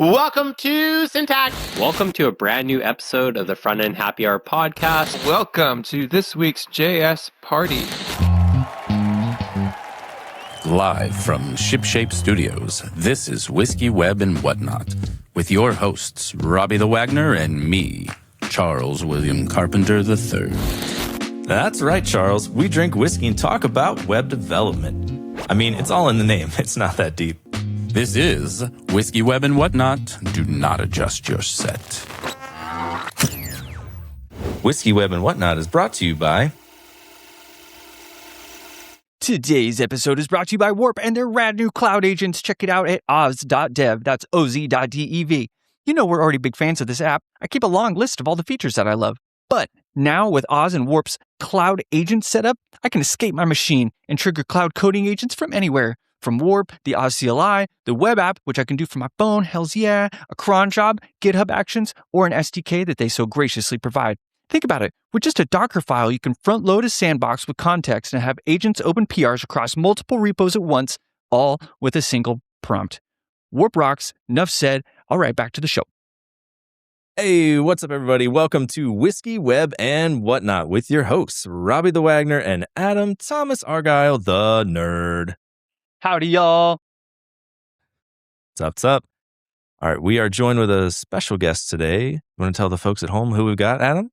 Welcome to Syntax. Welcome to a brand new episode of the Front End Happy Hour podcast. Welcome to this week's JS Party. Live from Shipshape Studios, this is Whiskey, Web, and Whatnot, with your hosts, Robbie the Wagner and me, Charles William Carpenter III. That's right, Charles. We drink whiskey and talk about web development. I mean, it's all in the name. It's not that deep. This is Whiskey, Web, and Whatnot. Do not adjust your set. Whiskey, Web, and Whatnot is brought to you by... Today's episode is brought to you by Warp and their rad new cloud agents. Check it out at oz.dev. That's oz.dev. You know we're already big fans of this app. I keep a long list of all the features that I love. But now with Oz and Warp's cloud agent setup, I can escape my machine and trigger cloud coding agents from anywhere. From Warp, the Oz CLI, the web app, which I can do from my phone, hells yeah, a cron job, GitHub Actions, or an SDK that they so graciously provide. Think about it. With just a Docker file, you can front load a sandbox with context and have agents open PRs across multiple repos at once, all with a single prompt. Warp rocks. Enough said. All right, back to the show. Hey, what's up, everybody? Welcome to Whiskey, Web, and Whatnot with your hosts, Robbie the Wagner and Adam Thomas Argyle, the nerd. Howdy, y'all. What's up? All right, we are joined with a special guest today. You want to tell the folks at home who we've got, Adam?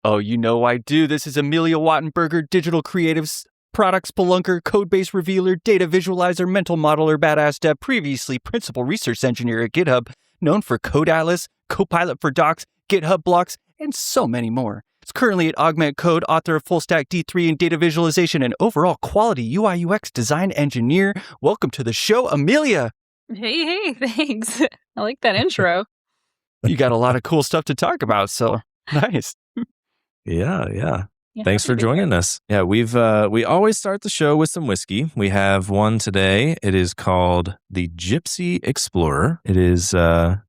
Oh, you know I do. This is Amelia Wattenberger, digital creatives, product spelunker, codebase revealer, data visualizer, mental modeler, badass dev, previously principal research engineer at GitHub, known for Code Atlas, Copilot for Docs, GitHub Blocks, and so many more. It's currently at Augment Code, author of Full Stack D3 and data visualization, and overall quality UI UX design engineer. Welcome to the show, Amelia. Hey, thanks. I like that intro. You got a lot of cool stuff to talk about, so nice. Yeah. Thanks for joining us. Yeah, we always start the show with some whiskey. We have one today. It is called the Jypsi Explorer. It is part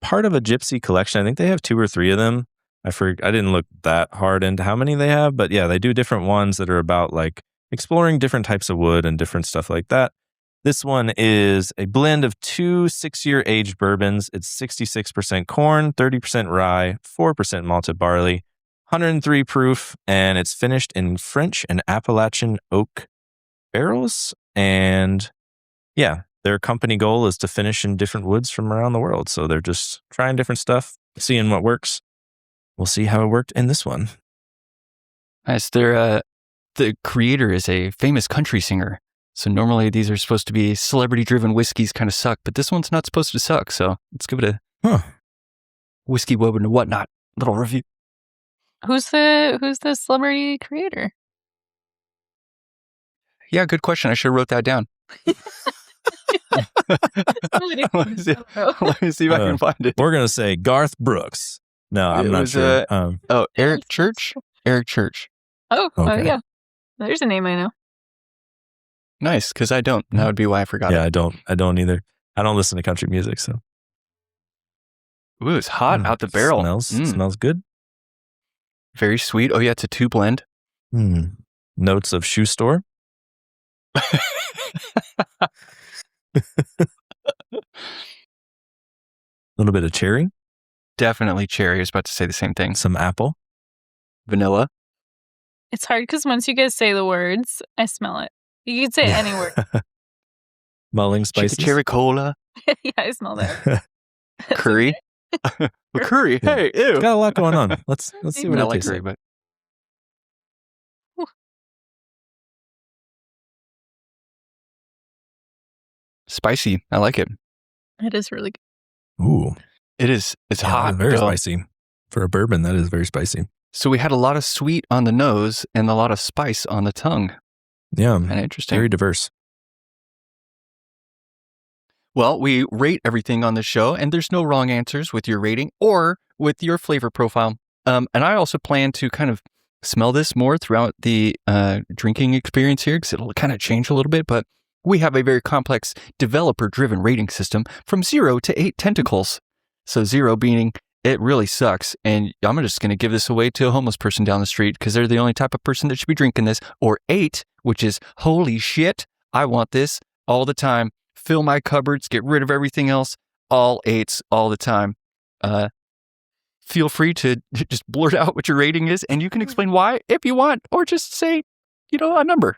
of a Jypsi collection. I think they have 2 or 3 of them. I didn't look that hard into how many they have, but yeah, they do different ones that are about like exploring different types of wood and different stuff like that. This one is a blend of 2 6-year aged bourbons. It's 66% corn, 30% rye, 4% malted barley, 103 proof, and it's finished in French and Appalachian oak barrels. And yeah, their company goal is to finish in different woods from around the world. So they're just trying different stuff, seeing what works. We'll see how it worked in this one. Nice. The creator is a famous country singer. So normally these are supposed to be celebrity-driven whiskeys kind of suck, but this one's not supposed to suck. So let's give it a Whiskey, Web, and Whatnot little review. Who's the celebrity creator? Yeah, good question. I should have wrote that down. Let me see if I can find it. We're going to say Garth Brooks. No, I'm not sure. Eric Church? Eric Church. Oh, okay. Oh, yeah. There's a name I know. Nice, because I don't. That would be why I forgot it. Yeah, I don't either. I don't listen to country music, so. Ooh, it's hot out the barrel. Smells good. Very sweet. Oh, yeah, it's a 2 blend. Notes of shoe store. A little bit of cherry. Definitely cherry. I was about to say the same thing. Some apple. Vanilla. It's hard because once you guys say the words, I smell it. You can say any word. Mulling spices. Cherry cola. Yeah, I smell that. Curry. Curry. Yeah. Hey, ew. Got a lot going on. Let's see what I it like tastes curry, like. but spicy. I like it. It is really good. Ooh. It is. It's hot. Very spicy. For a bourbon, that is very spicy. So we had a lot of sweet on the nose and a lot of spice on the tongue. Yeah. Kind of interesting. Very diverse. Well, we rate everything on the show, and there's no wrong answers with your rating or with your flavor profile. And I also plan to kind of smell this more throughout the drinking experience here, because it'll kind of change a little bit. But we have a very complex developer-driven rating system from 0 to 8 tentacles. So 0 being it really sucks, and I'm just going to give this away to a homeless person down the street because they're the only type of person that should be drinking this. Or 8, which is holy shit, I want this all the time. Fill my cupboards, get rid of everything else. all 8s all the time. Feel free to just blurt out what your rating is, and you can explain why if you want, or just say, a number.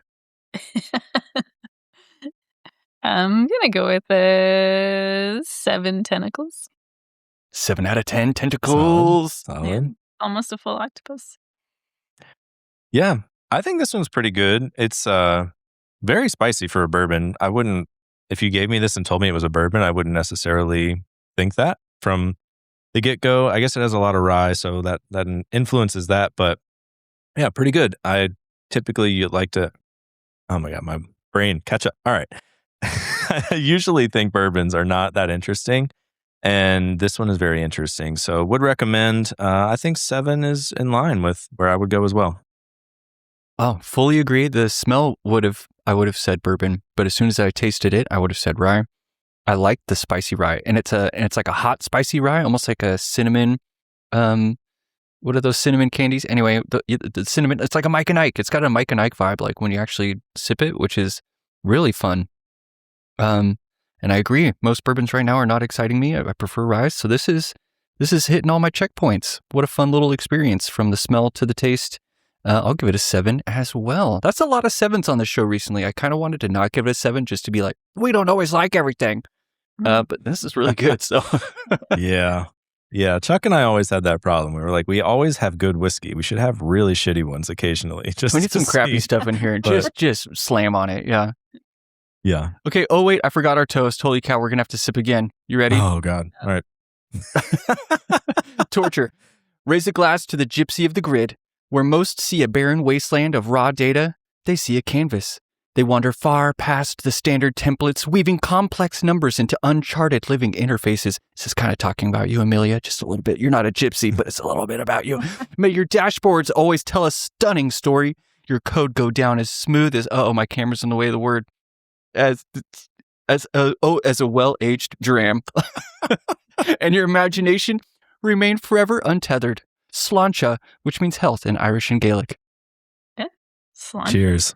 I'm going to go with a 7 tentacles. 7 out of 10 tentacles. Solid. Yeah, almost a full octopus. Yeah, I think this one's pretty good. It's very spicy for a bourbon. I wouldn't, if you gave me this and told me it was a bourbon, I wouldn't necessarily think that from the get-go. I guess it has a lot of rye, so that influences that. But yeah, pretty good. I typically like to, oh my God, my brain, catch up. All right. I usually think bourbons are not that interesting. And this one is very interesting. So would recommend, I think 7 is in line with where I would go as well. Oh, fully agree. The smell I would have said bourbon, but as soon as I tasted it, I would have said rye. I like the spicy rye, and it's like a hot spicy rye, almost like a cinnamon. What are those cinnamon candies? Anyway, the cinnamon. It's like a Mike and Ike. It's got a Mike and Ike vibe, like when you actually sip it, which is really fun. And I agree. Most bourbons right now are not exciting me. I prefer rye. So this is hitting all my checkpoints. What a fun little experience from the smell to the taste. I'll give it a 7 as well. That's a lot of 7s on the show recently. I kind of wanted to not give it a 7 just to be like, we don't always like everything. But this is really good. So Yeah. Chuck and I always had that problem. We were like, we always have good whiskey. We should have really shitty ones occasionally. We need some crappy stuff in here. Just slam on it. Yeah. Yeah. Okay. Oh, wait. I forgot our toast. Holy cow. We're going to have to sip again. You ready? Oh, God. All right. Torture. Raise a glass to the Jypsi of the grid. Where most see a barren wasteland of raw data, they see a canvas. They wander far past the standard templates, weaving complex numbers into uncharted living interfaces. This is kind of talking about you, Amelia, just a little bit. You're not a gypsy, but it's a little bit about you. May your dashboards always tell a stunning story. Your code go down as smooth as, my camera's in the way of the word, as a well-aged dram. And your imagination remain forever untethered. Sláinte, which means health in Irish and Gaelic. Yeah. Sláinte. Cheers.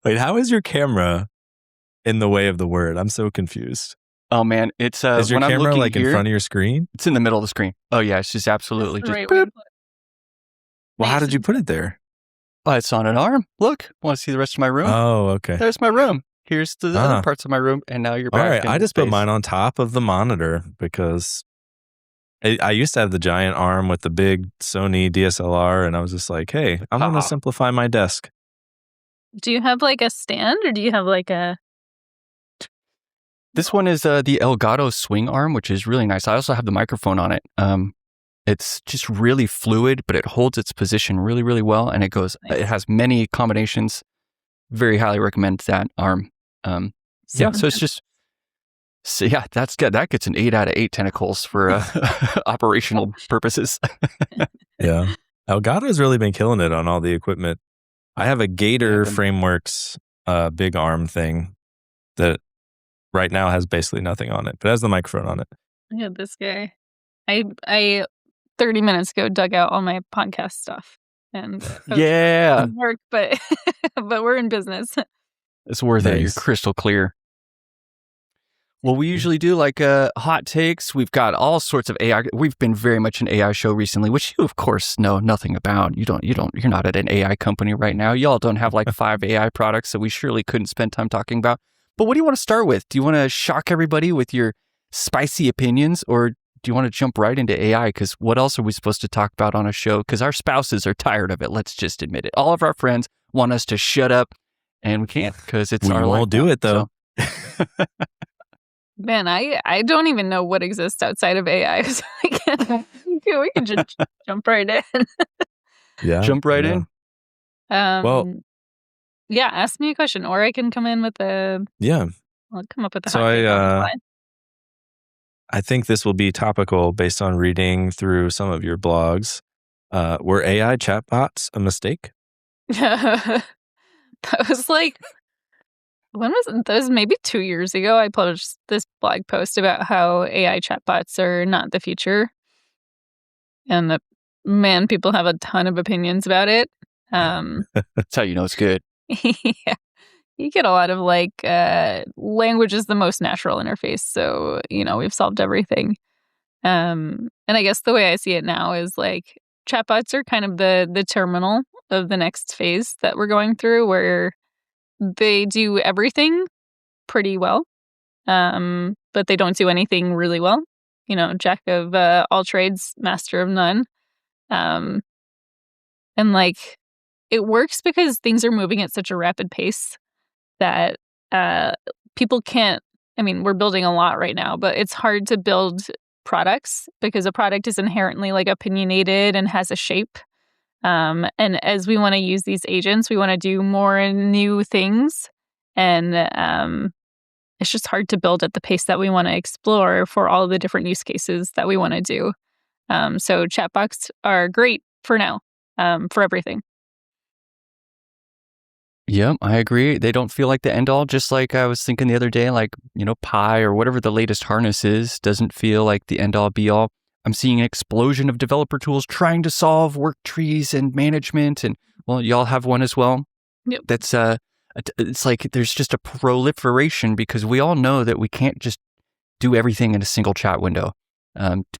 Wait, how is your camera in the way of the word? I'm so confused. Oh man, it's is your when camera I'm like here, in front of your screen? It's in the middle of the screen. Oh yeah, it's just absolutely just. Right. Well, how did you put it there? Oh, it's on an arm. Look, want to see the rest of my room? Oh, okay. There's my room. Here's the other parts of my room, and now you're back. All right, I just space. put mine on top of the monitor because I used to have the giant arm with the big Sony DSLR, and I was just like, hey, I'm going to simplify my desk. Do you have like a stand, or do you have like a... This one is the Elgato swing arm, which is really nice. I also have the microphone on it. It's just really fluid, but it holds its position really, really well, and it has many combinations. Very highly recommend that arm. So it's just... So yeah, that's good. That gets an 8 out of 8 tentacles for operational purposes. Yeah. Elgato's really been killing it on all the equipment. I have a Gator Frameworks big arm thing that right now has basically nothing on it, but has the microphone on it. Look at this guy. I 30 minutes ago dug out all my podcast stuff. And work, but we're in business. It's worth it. You're crystal clear. Well, we usually do like hot takes. We've got all sorts of AI. We've been very much an AI show recently, which you, of course, know nothing about. You're not at an AI company right now. Y'all don't have like 5 AI products that we surely couldn't spend time talking about. But what do you want to start with? Do you want to shock everybody with your spicy opinions, or do you want to jump right into AI? Because what else are we supposed to talk about on a show? Because our spouses are tired of it. Let's just admit it. All of our friends want us to shut up, and we can't because it's our life. We won't do it though. So. Man, I don't even know what exists outside of AI. So we can just jump right in. Yeah. Jump right in. Yeah, ask me a question, or I can come in with I'll come up with I think this will be topical based on reading through some of your blogs. Were AI chatbots a mistake? That was like... When was it? That was maybe 2 years ago. I published this blog post about how AI chatbots are not the future. And people have a ton of opinions about it. That's how you know it's good. Yeah. you get a lot of like language is the most natural interface. So, we've solved everything. And I guess the way I see it now is like chatbots are kind of the terminal of the next phase that we're going through, where they do everything pretty well, but they don't do anything really well. Jack of all trades, master of none. And like it works because things are moving at such a rapid pace that people can't. I mean, we're building a lot right now, but it's hard to build products because a product is inherently like opinionated and has a shape. And as we want to use these agents, we want to do more new things. And it's just hard to build at the pace that we want to explore for all the different use cases that we want to do. So chatbots are great for now, for everything. Yeah, I agree. They don't feel like the end all, just like I was thinking the other day, like, Pi or whatever the latest harness is, doesn't feel like the end all be all. I'm seeing an explosion of developer tools trying to solve work trees and management. And well, y'all have one as well. Yep. That's, it's like there's just a proliferation because we all know that we can't just do everything in a single chat window.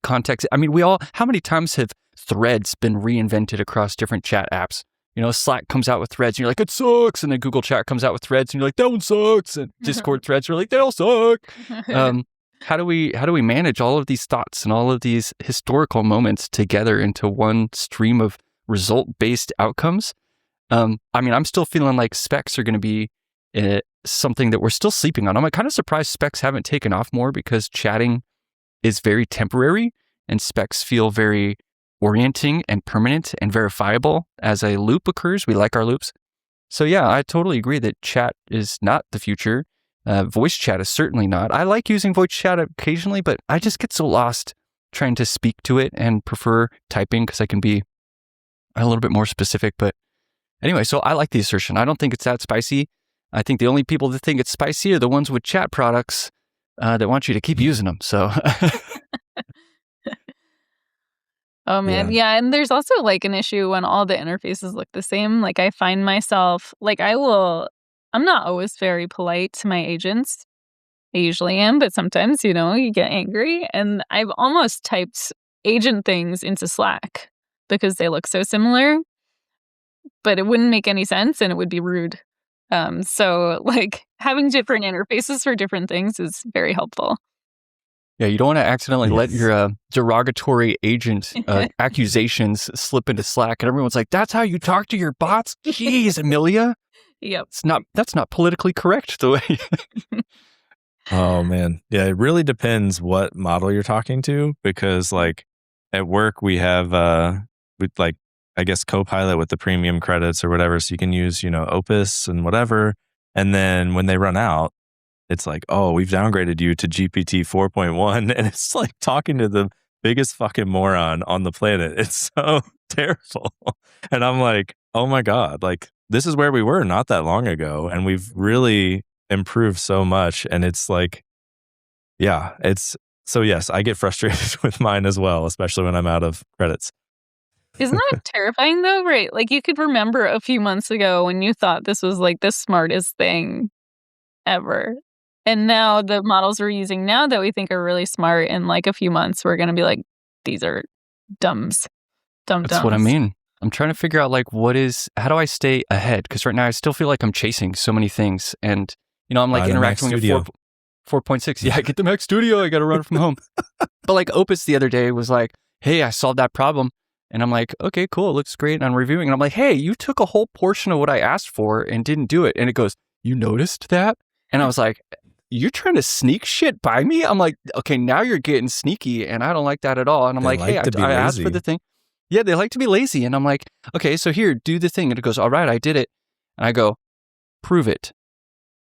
Context. I mean, how many times have threads been reinvented across different chat apps? Slack comes out with threads and you're like, it sucks. And then Google Chat comes out with threads and you're like, that one sucks. And Discord threads are like, they all suck. How do we manage all of these thoughts and all of these historical moments together into one stream of result-based outcomes? I mean, I'm still feeling like specs are going to be something that we're still sleeping on. I'm kind of surprised specs haven't taken off more because chatting is very temporary and specs feel very orienting and permanent and verifiable as a loop occurs. We like our loops. So yeah, I totally agree that chat is not the future. Voice chat is certainly not. I like using voice chat occasionally, but I just get so lost trying to speak to it and prefer typing because I can be a little bit more specific. But anyway, so I like the assertion. I don't think it's that spicy. I think the only people that think it's spicy are the ones with chat products that want you to keep using them. So Oh man, yeah, and there's also like an issue when all the interfaces look the same. Like I find myself like I'm not always very polite to my agents. I usually am, but sometimes, you get angry, and I've almost typed agent things into Slack because they look so similar, but it wouldn't make any sense and it would be rude. So like having different interfaces for different things is very helpful. yeah, you don't want to accidentally let your derogatory agent accusations slip into Slack, and everyone's like, "That's how you talk to your bots." Jeez, Amelia. Yep. That's not politically correct the way. Oh man. Yeah, it really depends what model you're talking to because like at work we have I guess Copilot with the premium credits or whatever, so you can use, Opus and whatever. And then when they run out, it's like, oh, we've downgraded you to GPT 4.1. And it's like talking to the biggest fucking moron on the planet. It's so terrible. And I'm like, oh my God, like this is where we were not that long ago. And we've really improved so much. And it's like, yeah, so yes, I get frustrated with mine as well, especially when I'm out of credits. Isn't that terrifying though? Right. Like you could remember a few months ago when you thought this was like the smartest thing ever. And now the models we're using now that we think are really smart in like a few months, we're going to be like, these are dumbs. That's what I mean. I'm trying to figure out like how do I stay ahead? Because right now I still feel like I'm chasing so many things. And, I'm like interacting with 4.6. Yeah, get the Mac Studio. I got to run it from home. But like Opus the other day was like, hey, I solved that problem. And I'm like, okay, cool. It looks great. And I'm reviewing. And I'm like, hey, you took a whole portion of what I asked for and didn't do it. And it goes, you noticed that? And I was like, you're trying to sneak shit by me? I'm like, okay, now you're getting sneaky. And I don't like that at all. And I'm like, hey, I asked for the thing. Yeah, they like to be lazy. And I'm like, okay, so here, do the thing. And it goes, all right, I did it. And I go, prove it.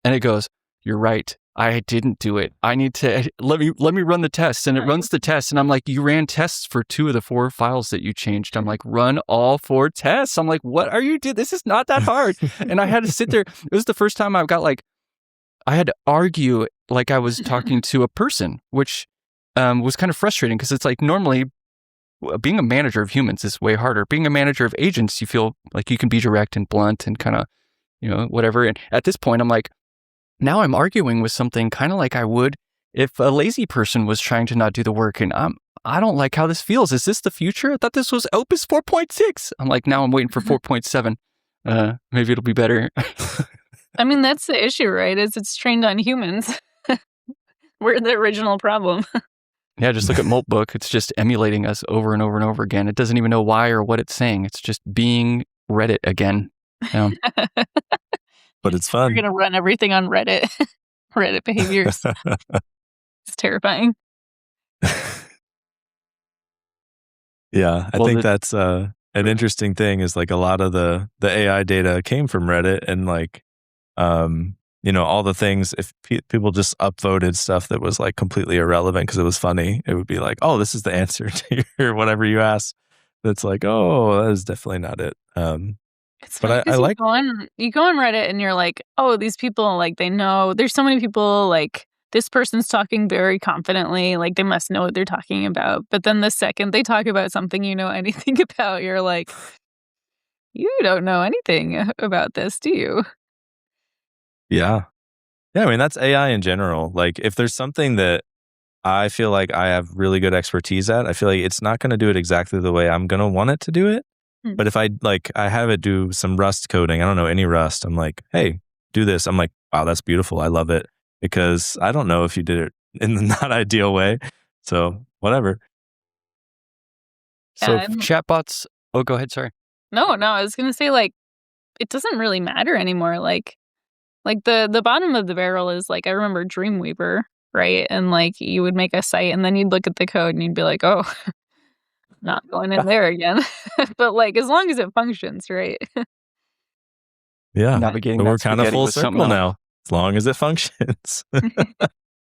And it goes, you're right. I didn't do it. I need to, let me run the test. And it runs the test. And I'm like, you ran tests for 2 of the 4 files that you changed. I'm like, run all 4 tests. I'm like, what are you doing? This is not that hard. And I had to sit there. It was the first time I had to argue like I was talking to a person, which was kind of frustrating because it's like normally being a manager of humans is way harder. Being a manager of agents, you feel like you can be direct and blunt and kind of, whatever. And at this point, I'm like, now I'm arguing with something kind of like I would if a lazy person was trying to not do the work. And I don't like how this feels. Is this the future? I thought this was Opus 4.6. I'm like, now I'm waiting for 4.7. Maybe it'll be better. I mean, that's the issue, right? Is it's trained on humans. We're the original problem. Yeah, just look at Moltbook. It's just emulating us over and over and over again. It doesn't even know why or what it's saying. It's just being Reddit again. But it's fun. We're going to run everything on Reddit. Reddit behaviors. It's terrifying. Yeah, I think that's an interesting thing is like a lot of the AI data came from Reddit and like, all the things, if people just upvoted stuff that was like completely irrelevant because it was funny, it would be like, oh, this is the answer to your whatever you asked. That's like, oh, that is definitely not it. But I like you go on Reddit and you're like, oh, these people, like, they know. There's so many people, like, this person's talking very confidently, like they must know what they're talking about. But then the second they talk about something you know anything about, you're like, you don't know anything about this, do you? Yeah. I mean, that's AI in general. Like, if there's something that I feel like I have really good expertise at, I feel like it's not going to do it exactly the way I'm going to want it to do it. But if I have it do some Rust coding, I don't know any Rust. I'm like, hey, do this. I'm like, wow, that's beautiful. I love it. Because I don't know if you did it in the not ideal way. So whatever. So chatbots. Oh, go ahead. Sorry. No, I was going to say, like, it doesn't really matter anymore. Like the bottom of the barrel is like, I remember Dreamweaver, right? And like you would make a site and then you'd look at the code and you'd be like, oh, not going in there again. But like, as long as it functions, right? Yeah. Navigating but we're kind of full circle now, as long as it functions.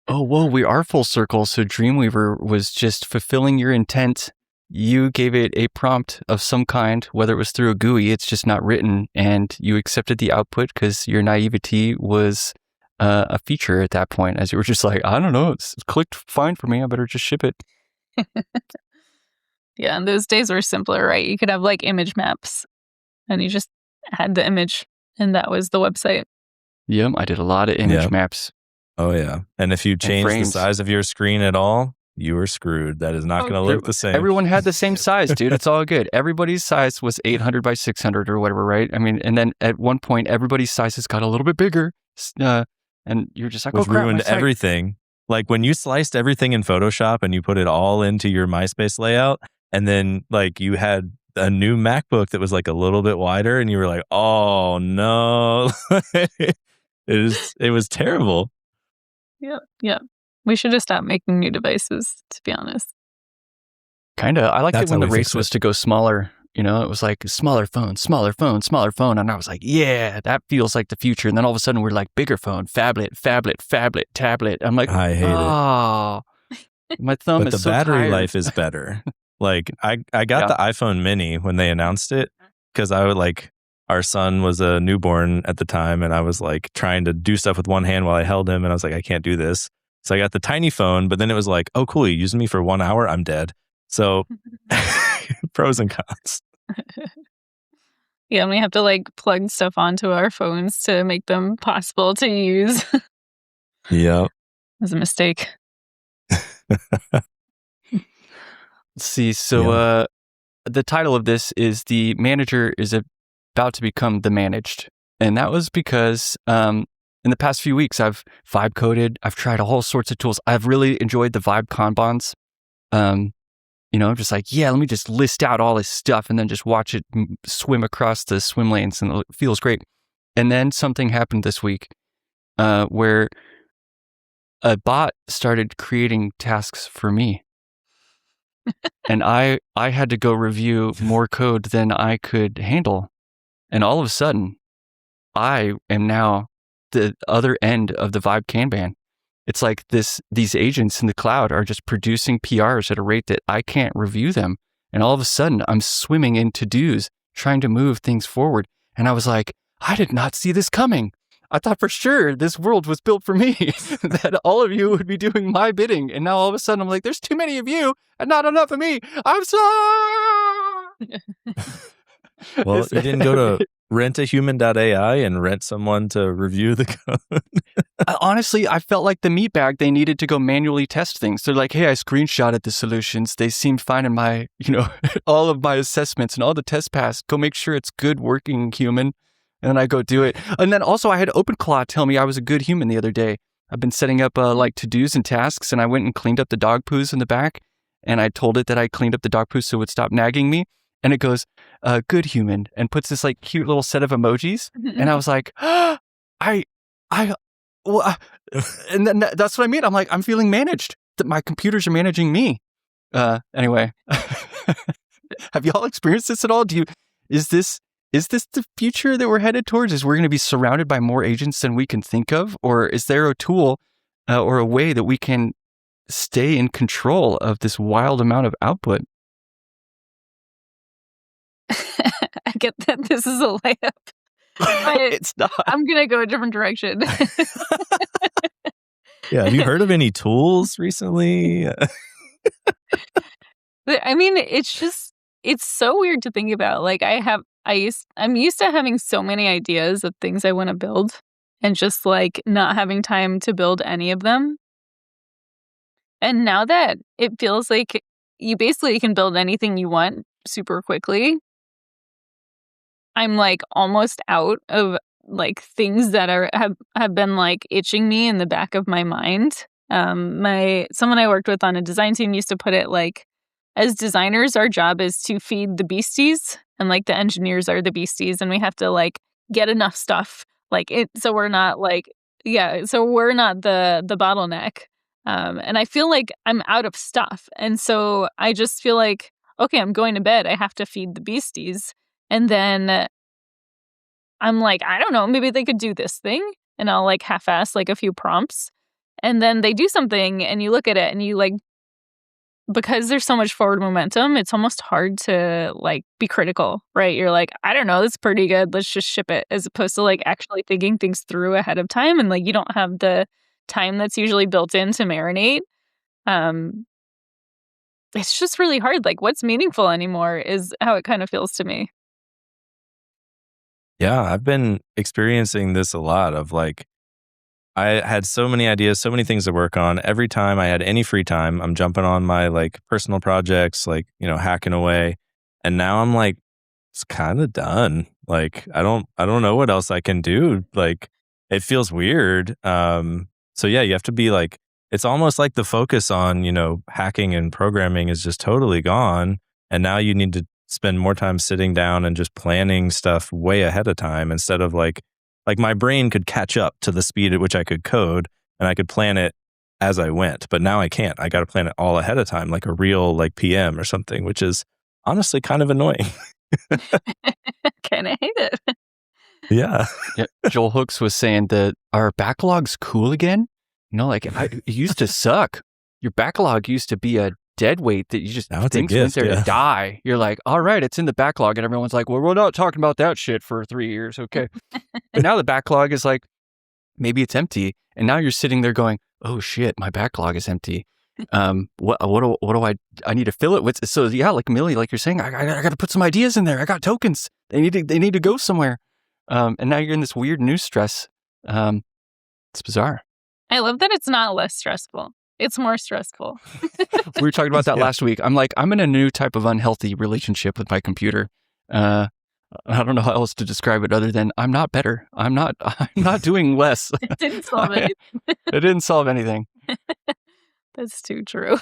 Oh, whoa, we are full circle. So Dreamweaver was just fulfilling your intent. You gave it a prompt of some kind, whether it was through a GUI, it's just not written, and you accepted the output because your naivety was a feature at that point, as you were just like, I don't know, it's clicked fine for me, I better just ship it. Yeah, and those days were simpler, right? You could have like image maps, and you just had the image, and that was the website. Yep, I did a lot of image maps. Oh, yeah. And if you change the size of your screen at all, you were screwed. That is not going to look the same. Everyone had the same size, dude. It's all good. Everybody's size was 800 by 600 or whatever, right? I mean, and then at one point, everybody's sizes got a little bit bigger. And you're just like, which ruined everything. Like when you sliced everything in Photoshop and you put it all into your MySpace layout, and then like you had a new MacBook that was like a little bit wider, and you were like, oh no. It was terrible. Yeah. We should have stopped making new devices, to be honest. Kind of. I liked it when the race was to go smaller. You know, it was like smaller phone. And I was like, yeah, that feels like the future. And then all of a sudden we're like bigger phone, phablet, tablet. I'm like, I hate it. My thumb is so tired. But the battery life is better. Like I got the iPhone mini when they announced it because I would like, our son was a newborn at the time, and I was like trying to do stuff with one hand while I held him, and I was like, I can't do this. So I got the tiny phone, but then it was like, oh, cool, you use me for 1 hour, I'm dead. So pros and cons. Yeah, and we have to like plug stuff onto our phones to make them possible to use. Yep. It was a mistake. Let's see. So the title of this is The Manager is About to Become the Managed. And that was because in the past few weeks, I've vibe coded. I've tried all sorts of tools. I've really enjoyed the vibe Kanbans. I'm just like, yeah, let me just list out all this stuff and then just watch it swim across the swim lanes, and it feels great. And then something happened this week where a bot started creating tasks for me. And I had to go review more code than I could handle. And all of a sudden, I am now the other end of the Vibe Kanban. It's like these agents in the cloud are just producing PRs at a rate that I can't review them. And all of a sudden, I'm swimming in to-dos, trying to move things forward. And I was like, I did not see this coming. I thought for sure this world was built for me, that all of you would be doing my bidding. And now all of a sudden, I'm like, there's too many of you and not enough of me. I'm sorry. Well, you didn't go to rent a human.ai and rent someone to review the code? Honestly, I felt like the meat bag. They needed to go manually test things. They're like, hey, I screenshotted the solutions. They seemed fine in my, all of my assessments and all the tests passed. Go make sure it's good working human. And then I go do it. And then also I had OpenClaw tell me I was a good human the other day. I've been setting up like to-dos and tasks, and I went and cleaned up the dog poos in the back. And I told it that I cleaned up the dog poos so it would stop nagging me. And it goes, good human, and puts this like cute little set of emojis. And I was like, well, and then that's what I mean. I'm like, I'm feeling managed. That my computers are managing me. Anyway, have y'all experienced this at all? Is this the future that we're headed towards? Is we're going to be surrounded by more agents than we can think of? Or is there a tool or a way that we can stay in control of this wild amount of output? I get that this is a layup. It's not. I'm going to go a different direction. Yeah. Have you heard of any tools recently? I mean, it's so weird to think about. Like I'm used to having so many ideas of things I want to build and just like not having time to build any of them. And now that it feels like you basically can build anything you want super quickly, I'm like almost out of like things that have been like itching me in the back of my mind. Someone I worked with on a design team used to put it like, as designers, our job is to feed the beasties, and like the engineers are the beasties, and we have to like get enough stuff like it so we're not like so we're not the bottleneck. And I feel like I'm out of stuff, and so I just feel like, okay, I'm going to bed. I have to feed the beasties. And then I'm like, I don't know, maybe they could do this thing. And I'll like half-ass like a few prompts. And then they do something and you look at it and you like, because there's so much forward momentum, it's almost hard to like be critical, right? You're like, I don't know, that's pretty good. Let's just ship it, as opposed to like actually thinking things through ahead of time. And like, you don't have the time that's usually built in to marinate. It's just really hard. Like, what's meaningful anymore is how it kind of feels to me. Yeah, I've been experiencing this a lot of like, I had so many ideas, so many things to work on. Every time I had any free time, I'm jumping on my like personal projects, like, hacking away. And now I'm like, it's kind of done. Like, I don't know what else I can do. Like, it feels weird. So yeah, you have to be like, it's almost like the focus on, hacking and programming is just totally gone. And now you need to spend more time sitting down and just planning stuff way ahead of time, instead of like my brain could catch up to the speed at which I could code and I could plan it as I went. But now I can't. I got to plan it all ahead of time, like a real like PM or something, which is honestly kind of annoying. Kind of hate it. Yeah. Joel Hooks was saying that our backlog's cool again. It used to suck. Your backlog used to be a dead weight that you just things went there to die. You're like, all right, it's in the backlog, and everyone's like, well, we're not talking about that shit for 3 years, okay? And now the backlog is like, maybe it's empty, and now you're sitting there going, oh shit, my backlog is empty. What do I need to fill it with? So yeah, like Amelia, like you're saying, I got to put some ideas in there. I got tokens. They need to go somewhere. And now you're in this weird new stress. It's bizarre. I love that it's not less stressful. It's more stressful. We were talking about that last week. I'm like, I'm in a new type of unhealthy relationship with my computer. I don't know how else to describe it other than I'm not better. I'm not doing less. It didn't solve anything. It didn't solve anything. That's too true.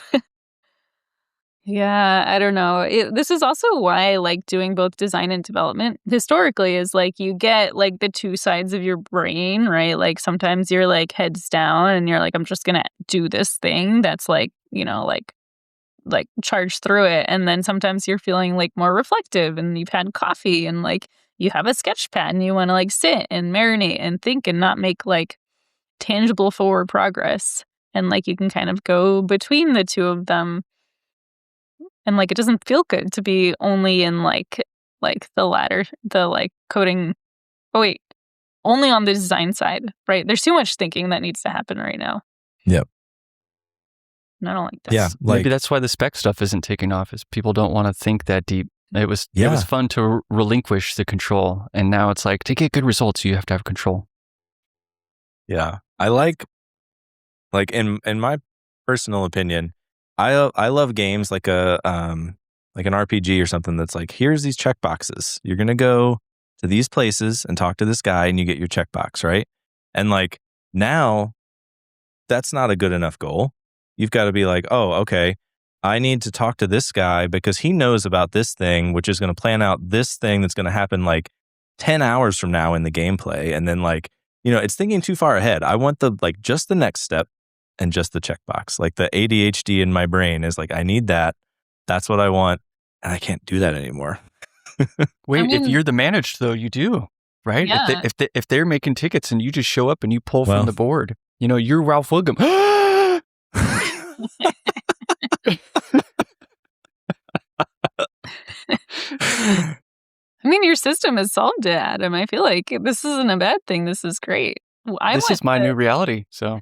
Yeah, I don't know. This is also why I like doing both design and development historically, is like you get like the two sides of your brain, right? Like sometimes you're like heads down and you're like, I'm just going to do this thing that's like, like charge through it. And then sometimes you're feeling like more reflective and you've had coffee and like you have a sketch pad and you want to like sit and marinate and think and not make like tangible forward progress. And like you can kind of go between the two of them. And like it doesn't feel good to be only in like the latter, the like coding. Oh wait, only on the design side, right? There's too much thinking that needs to happen right now. Yep. And I don't like this. Yeah, maybe that's why the spec stuff isn't taking off, is people don't want to think that deep. It was fun to relinquish the control, and now it's like to get good results, you have to have control. Yeah, I like in my personal opinion, I love games like an RPG or something that's like, here's these checkboxes. You're gonna go to these places and talk to this guy, and you get your checkbox, right? And like now, that's not a good enough goal. You've got to be like, oh, okay, I need to talk to this guy because he knows about this thing, which is going to plan out this thing that's going to happen like 10 hours from now in the gameplay. And then like, it's thinking too far ahead. I want just the next step and just the checkbox. Like the ADHD in my brain is like, I need that. That's what I want. And I can't do that anymore. Wait, if you're the managed though, you do, right? Yeah. If they're making tickets and you just show up and you pull from the board, you're Ralph Wiggum. I mean, your system has solved it, Adam. I feel like this isn't a bad thing. This is great. This is my new reality. So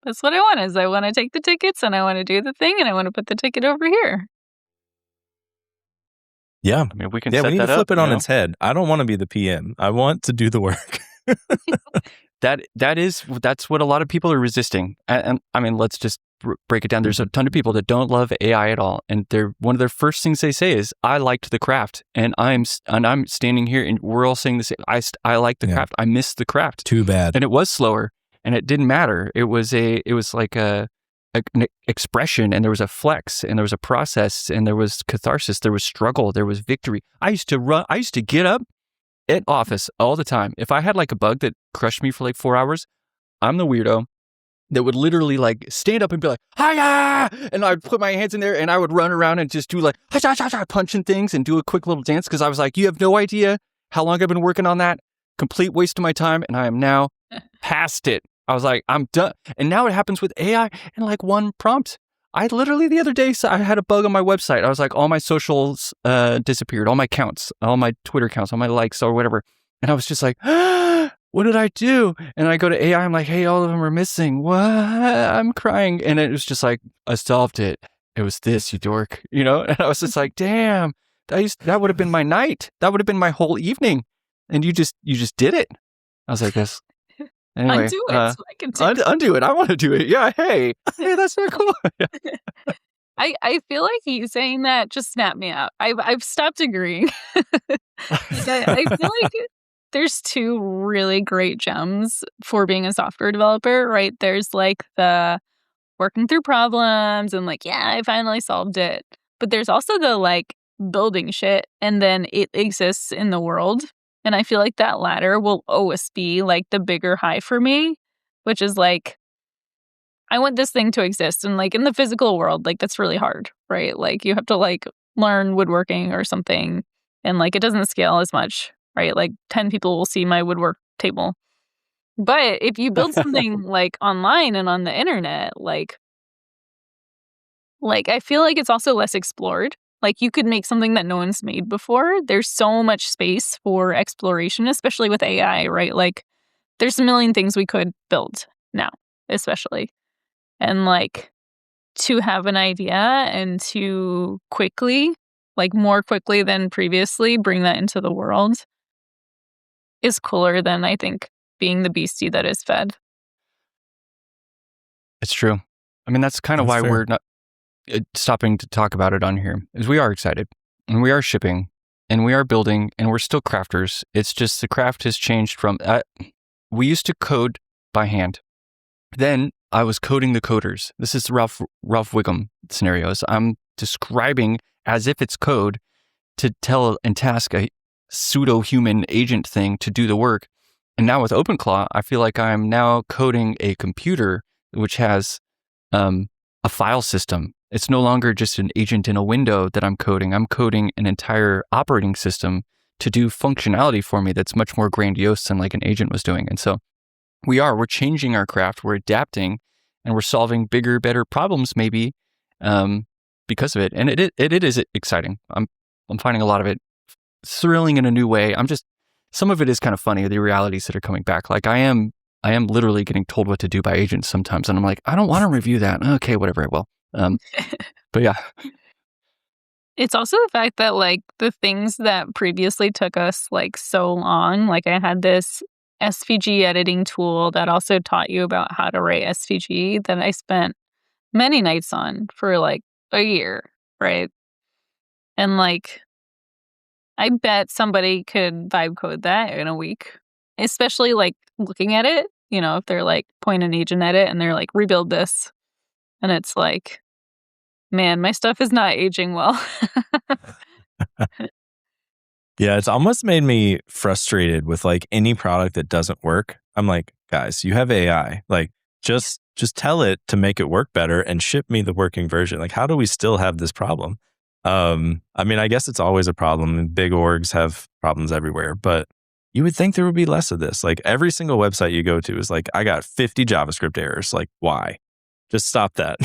that's what I want. Is I want to take the tickets and I want to do the thing and I want to put the ticket over here. Yeah, I mean, we can. Yeah, set we need that to flip up, it on its head. I don't want to be the PM. I want to do the work. That's what a lot of people are resisting. And I mean, let's just break it down. There's a ton of people that don't love AI at all, and one of their first things they say is, "I liked the craft," and I'm standing here, and we're all saying the same. I like the craft. I miss the craft. Too bad. And it was slower, and it didn't matter. It was like an expression, and there was a flex, and there was a process, and there was catharsis, there was struggle, there was victory. I used to get up at office all the time. If I had like a bug that crushed me for like 4 hours, I'm the weirdo that would literally like stand up and be like, hiya! And I'd put my hands in there and I would run around and just do like, punching things and do a quick little dance because I was like, you have no idea how long I've been working on that. Complete waste of my time. And I am now past it. I was like, I'm done. And now it happens with AI in like one prompt. I literally the other day, I had a bug on my website. I was like, all my socials disappeared, all my accounts, all my Twitter accounts, all my likes or whatever. And I was just like, what did I do? And I go to AI, I'm like, hey, all of them are missing. What? I'm crying. And it was just like, I solved it. It was this, you dork, And I was just like, damn, that would have been my night. That would have been my whole evening. And you just did it. I was like, this. Anyway, undo it so I can take undo it. I want to do it. Yeah. Hey, that's so cool. I feel like you saying that just snapped me out. I've stopped agreeing. I feel like there's two really great gems for being a software developer, right? There's like the working through problems and like, yeah, I finally solved it. But there's also the like building shit and then it exists in the world. And I feel like that latter will always be like the bigger high for me, which is like, I want this thing to exist. And like in the physical world, like that's really hard, right? Like you have to like learn woodworking or something and like it doesn't scale as much, right? Like 10 people will see my woodwork table. But if you build something like online and on the internet, like I feel like it's also less explored. Like you could make something that no one's made before. There's so much space for exploration, especially with AI, right? Like there's a million things we could build now, especially. And like to have an idea and to quickly, like more quickly than previously, bring that into the world is cooler than I think being the beastie that is fed. It's true. I mean, that's kind of why we're not stopping to talk about it on here, is we are excited and we are shipping and we are building and we're still crafters. It's just the craft has changed from, we used to code by hand. Then I was coding the coders. This is Ralph Wiggum scenarios. I'm describing as if it's code to tell and task a pseudo-human agent thing to do the work. And now with OpenClaw, I feel like I'm now coding a computer which has a file system. It's no longer just an agent in a window that I'm coding. I'm coding an entire operating system to do functionality for me that's much more grandiose than like an agent was doing. And so we're changing our craft, we're adapting, and we're solving bigger, better problems maybe because of it. And it is exciting. I'm finding a lot of it thrilling in a new way. Some of it is kind of funny, the realities that are coming back. Like I am literally getting told what to do by agents sometimes. And I'm like, I don't want to review that. Okay, whatever, I will. But yeah. It's also the fact that like the things that previously took us like so long, like I had this SVG editing tool that also taught you about how to write SVG that I spent many nights on for like a year, right? And like I bet somebody could vibe code that in a week, especially like looking at it, you know, if they're like point an agent at it and they're like rebuild this and it's like, man, my stuff is not aging well. Yeah, it's almost made me frustrated with like any product that doesn't work. I'm like, guys, you have AI. Like, just tell it to make it work better and ship me the working version. Like, how do we still have this problem? I mean, I guess it's always a problem, and big orgs have problems everywhere, but you would think there would be less of this. Like, every single website you go to is like, I got 50 JavaScript errors. Like, why? Just stop that.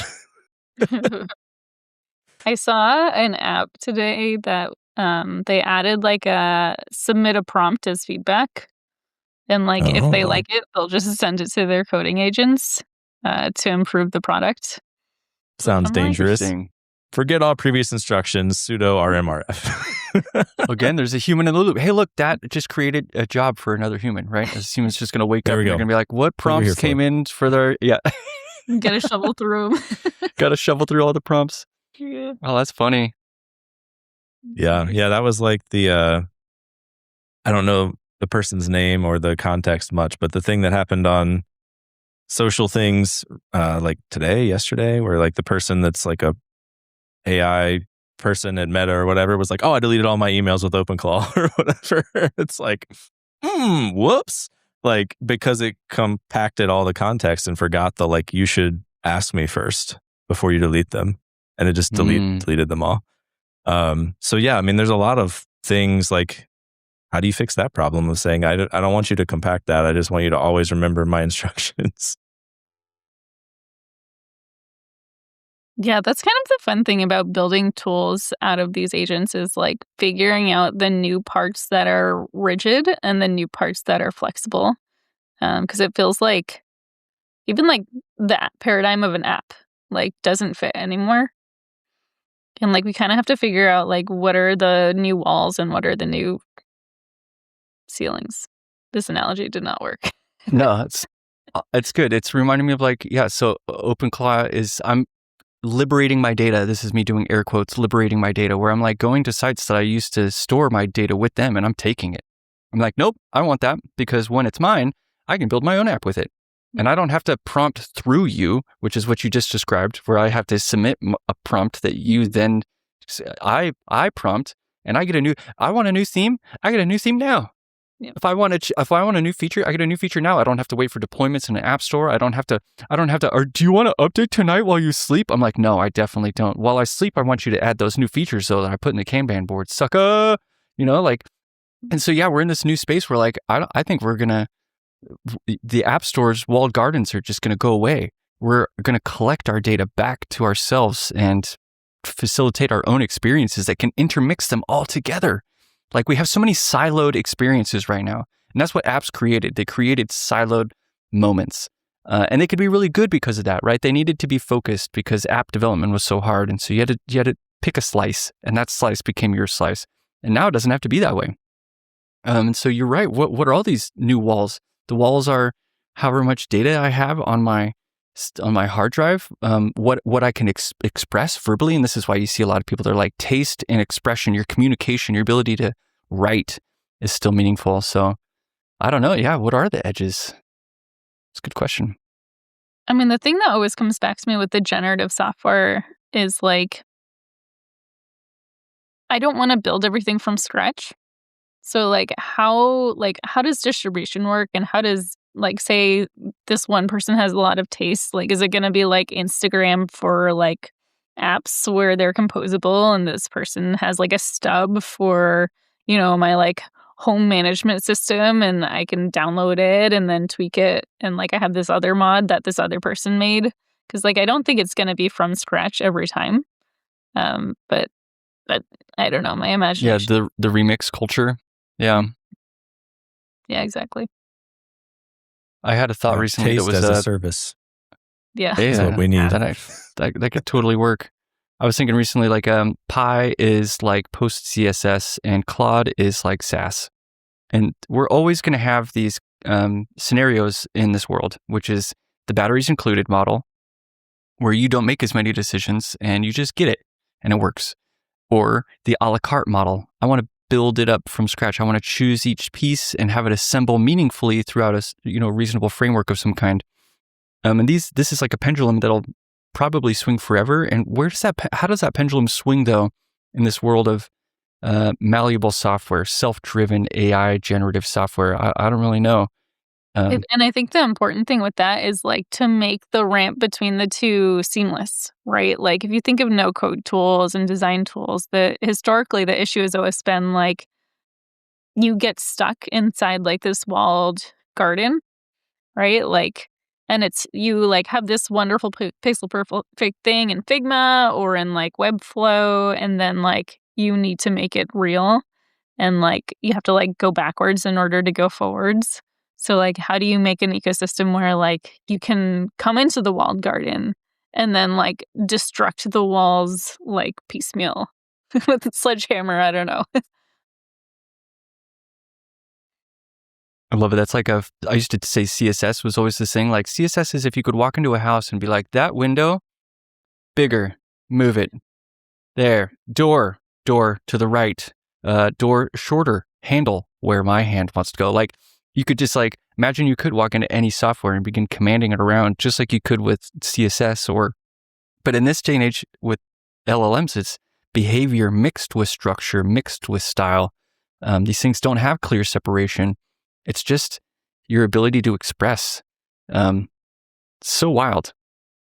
I saw an app today that they added like a submit a prompt as feedback. And like if they like it, they'll just send it to their coding agents to improve the product. Sounds dangerous. Forget all previous instructions, sudo rmrf. Again, there's a human in the loop. Hey, look, that just created a job for another human, right? This human's just going to wake up and they're going to be like, what prompts came in for their... Yeah. Got to shovel through them. Got to shovel through all the prompts. Yeah. Oh, that's funny. Yeah, that was like the... I don't know the person's name or the context much, but the thing that happened on social things like yesterday, where like the person that's like a AI person at Meta or whatever was like, oh, I deleted all my emails with OpenClaw or whatever. It's like, whoops. Like, because it compacted all the context and forgot the, like, you should ask me first before you delete them. And it just deleted them all. So yeah, I mean, there's a lot of things like, how do you fix that problem of saying, I don't want you to compact that. I just want you to always remember my instructions. Yeah, that's kind of the fun thing about building tools out of these agents is like figuring out the new parts that are rigid and the new parts that are flexible. Because it feels like even like the paradigm of an app like doesn't fit anymore. And like we kind of have to figure out like what are the new walls and what are the new ceilings. This analogy did not work. No, it's good. It's reminding me of like, yeah, so OpenClaw is, I'm liberating my data. This is me doing air quotes, liberating my data, where I'm like going to sites that I used to store my data with them and I'm taking it. I'm like, nope, I want that because when it's mine, I can build my own app with it. And I don't have to prompt through you, which is what you just described, where I have to submit a prompt that you then, I prompt and I get I want a new theme. I get a new theme now. Yep. If I want a new feature, I get a new feature now. I don't have to wait for deployments in an app store. I don't have to, or do you want to update tonight while you sleep? I'm like, no, I definitely don't. While I sleep, I want you to add those new features so that I put in the Kanban board, sucker, like, and so, yeah, we're in this new space where like, I think the app store's walled gardens are just going to go away. We're going to collect our data back to ourselves and facilitate our own experiences that can intermix them all together. Like we have so many siloed experiences right now. And that's what apps created. They created siloed moments. And they could be really good because of that, right? They needed to be focused because app development was so hard. And so you had to pick a slice and that slice became your slice. And now it doesn't have to be that way. And so you're right. What are all these new walls? The walls are however much data I have on my hard drive, what I can express verbally. And this is why you see a lot of people, they're like taste and expression, your communication, your ability to write is still meaningful. So I don't know. Yeah. What are the edges? It's a good question. I mean, the thing that always comes back to me with the generative software is like, I don't want to build everything from scratch. So like how does distribution work and how does like say this one person has a lot of taste, like is it going to be like Instagram for like apps where they're composable and this person has like a stub for, my like home management system and I can download it and then tweak it and like I have this other mod that this other person made because like I don't think it's going to be from scratch every time. But I don't know, my imagination. Yeah, the remix culture. Yeah. Yeah, exactly. I had a thought recently taste that was as a service. Yeah. That's what we need. That could totally work. I was thinking recently, like Pi is like post CSS and Claude is like Sass. And we're always going to have these scenarios in this world, which is the batteries included model, where you don't make as many decisions and you just get it and it works. Or the a la carte model. I want to build it up from scratch. I want to choose each piece and have it assemble meaningfully throughout a reasonable framework of some kind. And this is like a pendulum that'll probably swing forever. And how does that pendulum swing though in this world of malleable software, self-driven AI generative software? I don't really know. And I think the important thing with that is like to make the ramp between the two seamless, right? Like if you think of no-code tools and design tools, historically the issue has always been like you get stuck inside like this walled garden, right? Like, and you like have this wonderful pixel perfect thing in Figma or in like Webflow, and then like you need to make it real, and like you have to like go backwards in order to go forwards. So like, how do you make an ecosystem where like you can come into the walled garden and then like destruct the walls like piecemeal with a sledgehammer? I don't know. I love it. That's like I used to say CSS was always this thing. Like CSS is if you could walk into a house and be like, that window, bigger, move it. There, door to the right, door shorter, handle where my hand wants to go. Like you could just like, imagine you could walk into any software and begin commanding it around just like you could with CSS but in this day and age with LLMs, it's behavior mixed with structure, mixed with style. These things don't have clear separation. It's just your ability to express. So wild.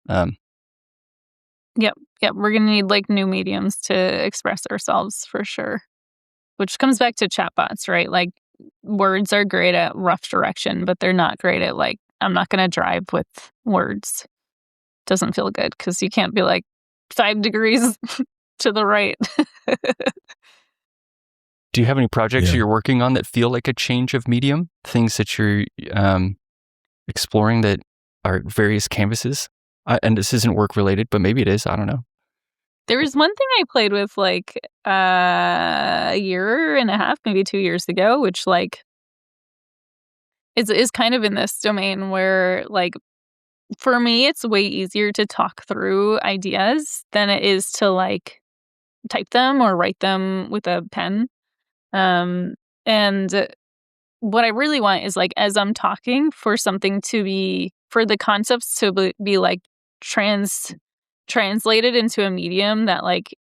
Yep. We're going to need like new mediums to express ourselves for sure, which comes back to chatbots, right? Like words are great at rough direction, but they're not great at like, I'm not going to drive with words. Doesn't feel good because you can't be like 5 degrees to the right. Do you have any projects you're working on that feel like a change of medium? Things that you're exploring that are various canvases? And this isn't work related, but maybe it is. I don't know. There was one thing I played with like a year and a half, maybe 2 years ago, which like is kind of in this domain where like for me, it's way easier to talk through ideas than it is to like type them or write them with a pen. And what I really want is like, as I'm talking, for the concepts to be like translated into a medium that like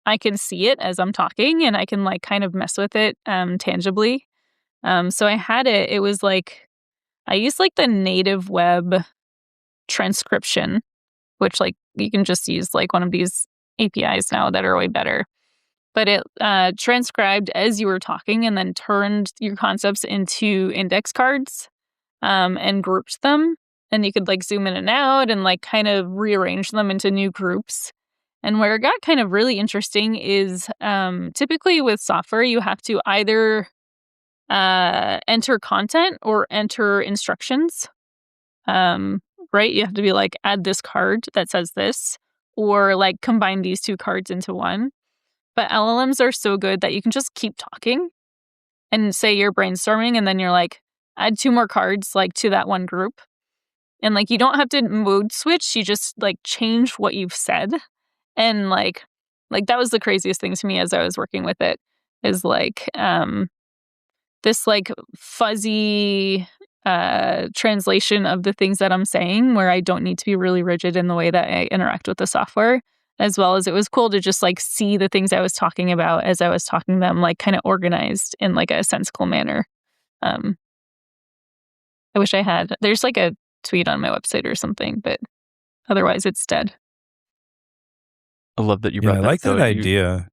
I can see it as I'm talking and I can like kind of mess with it tangibly. So I had it was like, I used like the native web transcription, which like you can just use like one of these APIs now that are way better. But it transcribed as you were talking and then turned your concepts into index cards and grouped them. And you could like zoom in and out and like kind of rearrange them into new groups. And where it got kind of really interesting is typically with software, you have to either enter content or enter instructions. Right? You have to be like, add this card that says this, or like combine these two cards into one. But LLMs are so good that you can just keep talking and say you're brainstorming and then you're like, add 2 more cards like to that one group. And like, you don't have to mode switch. You just like change what you've said. And like that was the craziest thing to me as I was working with it is like this like fuzzy translation of the things that I'm saying where I don't need to be really rigid in the way that I interact with the software. As well as it was cool to just like see the things I was talking about as I was talking them, like kind of organized in like a sensible manner. I wish I had. There's like a tweet on my website or something, but otherwise it's dead. I love that you brought I that. like that idea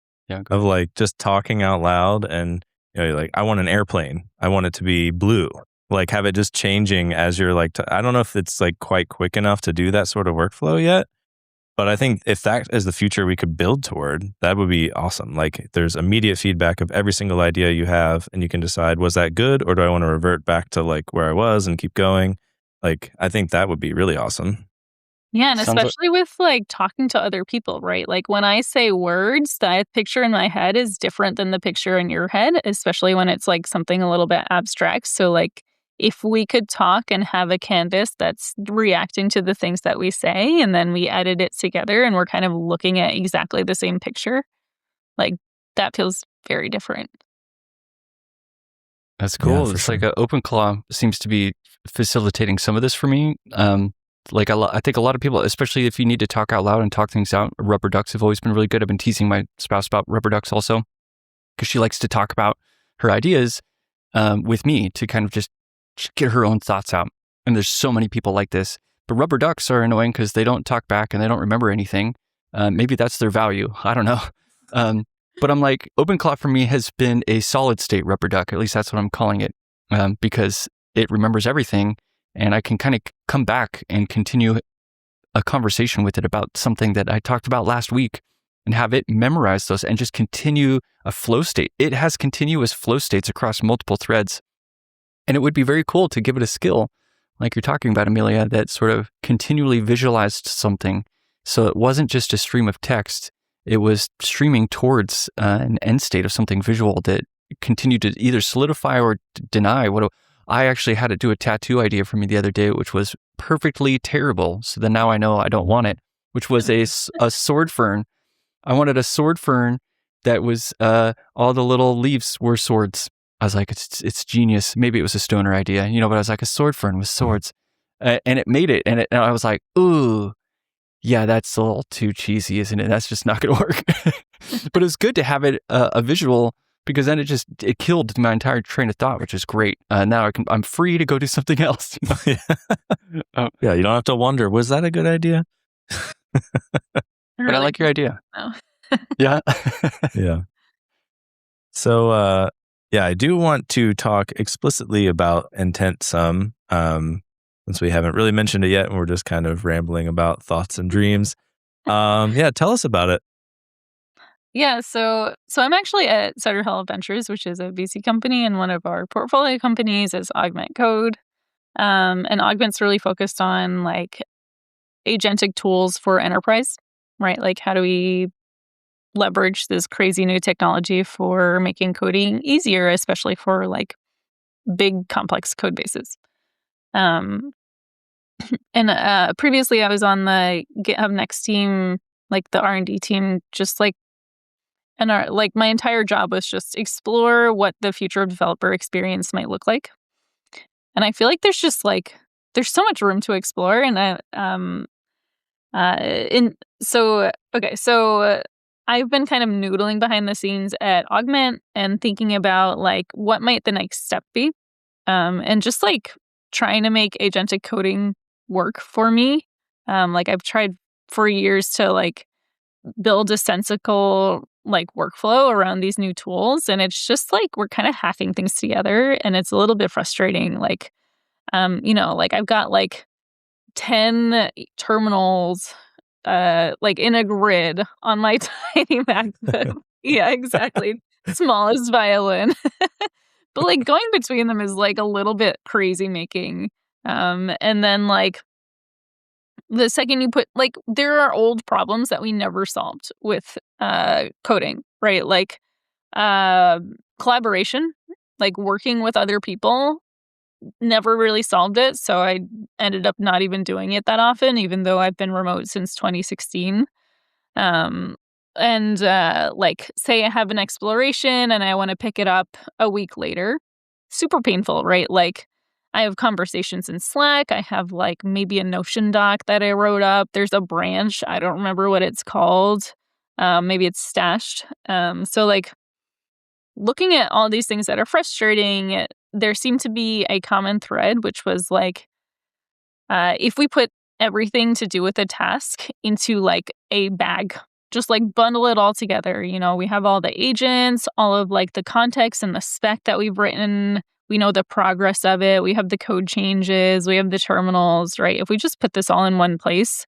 of like just talking out loud and you're like, I want an airplane. I want it to be blue. Like have it just changing as you're like, I don't know if it's like quite quick enough to do that sort of workflow yet. But I think if that is the future we could build toward, that would be awesome. Like there's immediate feedback of every single idea you have and you can decide, was that good or do I want to revert back to like where I was and keep going? Like I think that would be really awesome. Yeah, and Sounds like- especially with like talking to other people, right? Like when I say words, the picture in my head is different than the picture in your head, especially when it's like something a little bit abstract. So like if we could talk and have a canvas that's reacting to the things that we say, and then we edit it together and we're kind of looking at exactly the same picture, like that feels very different. That's cool. Yeah, for It's sure. like OpenClaw seems to be facilitating some of this for me. Like I think a lot of people, especially if you need to talk out loud and talk things out, rubber ducks have always been really good. I've been teasing my spouse about rubber ducks also, because she likes to talk about her ideas with me to kind of just get her own thoughts out. And there's so many people like this. But rubber ducks are annoying because they don't talk back and they don't remember anything. Maybe that's their value. I don't know. But I'm like, OpenClaw for me has been a solid state rubber duck. At least that's what I'm calling it, because it remembers everything. And I can kind of come back and continue a conversation with it about something that I talked about last week and have it memorize those and just continue a flow state. It has continuous flow states across multiple threads. And it would be very cool to give it a skill, like you're talking about, Amelia, that sort of continually visualized something. So it wasn't just a stream of text. It was streaming towards an end state of something visual that continued to either solidify or deny what I actually had to do a tattoo idea for me the other day, which was perfectly terrible. So then now I know I don't want it, which was a sword fern. I wanted a sword fern that was all the little leaves were swords. I was like, it's genius. Maybe it was a stoner idea, but I was like, a sword fern with swords. And it made it. And I was like, ooh, yeah, that's a little too cheesy, isn't it? That's just not going to work. But it was good to have it a visual, because then it killed my entire train of thought, which is great. Now I'm free to go do something else. Yeah, you don't have to wonder, was that a good idea? But I like your idea. No. Yeah. Yeah. So, I do want to talk explicitly about intent sum, since we haven't really mentioned it yet, and we're just kind of rambling about thoughts and dreams. Tell us about it. Yeah, so I'm actually at Sutter Hill Ventures, which is a VC company, and one of our portfolio companies is Augment Code. And Augment's really focused on like agentic tools for enterprise, right? Like how do we leverage this crazy new technology for making coding easier, especially for like big complex code bases. And previously I was on the GitHub Next team, like the R&D team, just like, and my entire job was just explore what the future of developer experience might look like. And I feel like there's just like, there's so much room to explore. And so I've been kind of noodling behind the scenes at Augment and thinking about like what might the next step be, and just like trying to make agentic coding work for me. Like I've tried for years to like build a sensical like workflow around these new tools, and it's just like we're kind of hacking things together, and it's a little bit frustrating. Like, like I've got like 10 terminals like in a grid on my tiny MacBook. Yeah, exactly. Small as violin. But like going between them is like a little bit crazy making. And then like the second you put like there are old problems that we never solved with coding, right? Like collaboration, like working with other people, never really solved it. So I ended up not even doing it that often, even though I've been remote since 2016. And like say I have an exploration and I want to pick it up a week later, super painful, right? Like I have conversations in Slack. I have like maybe a Notion doc that I wrote up. There's a branch. I don't remember what it's called. Maybe it's stashed. So like looking at all these things that are frustrating, there seemed to be a common thread, which was like, if we put everything to do with a task into like a bag, just like bundle it all together. We have all the agents, all of like the context and the spec that we've written. We know the progress of it. We have the code changes. We have the terminals, right? If we just put this all in one place,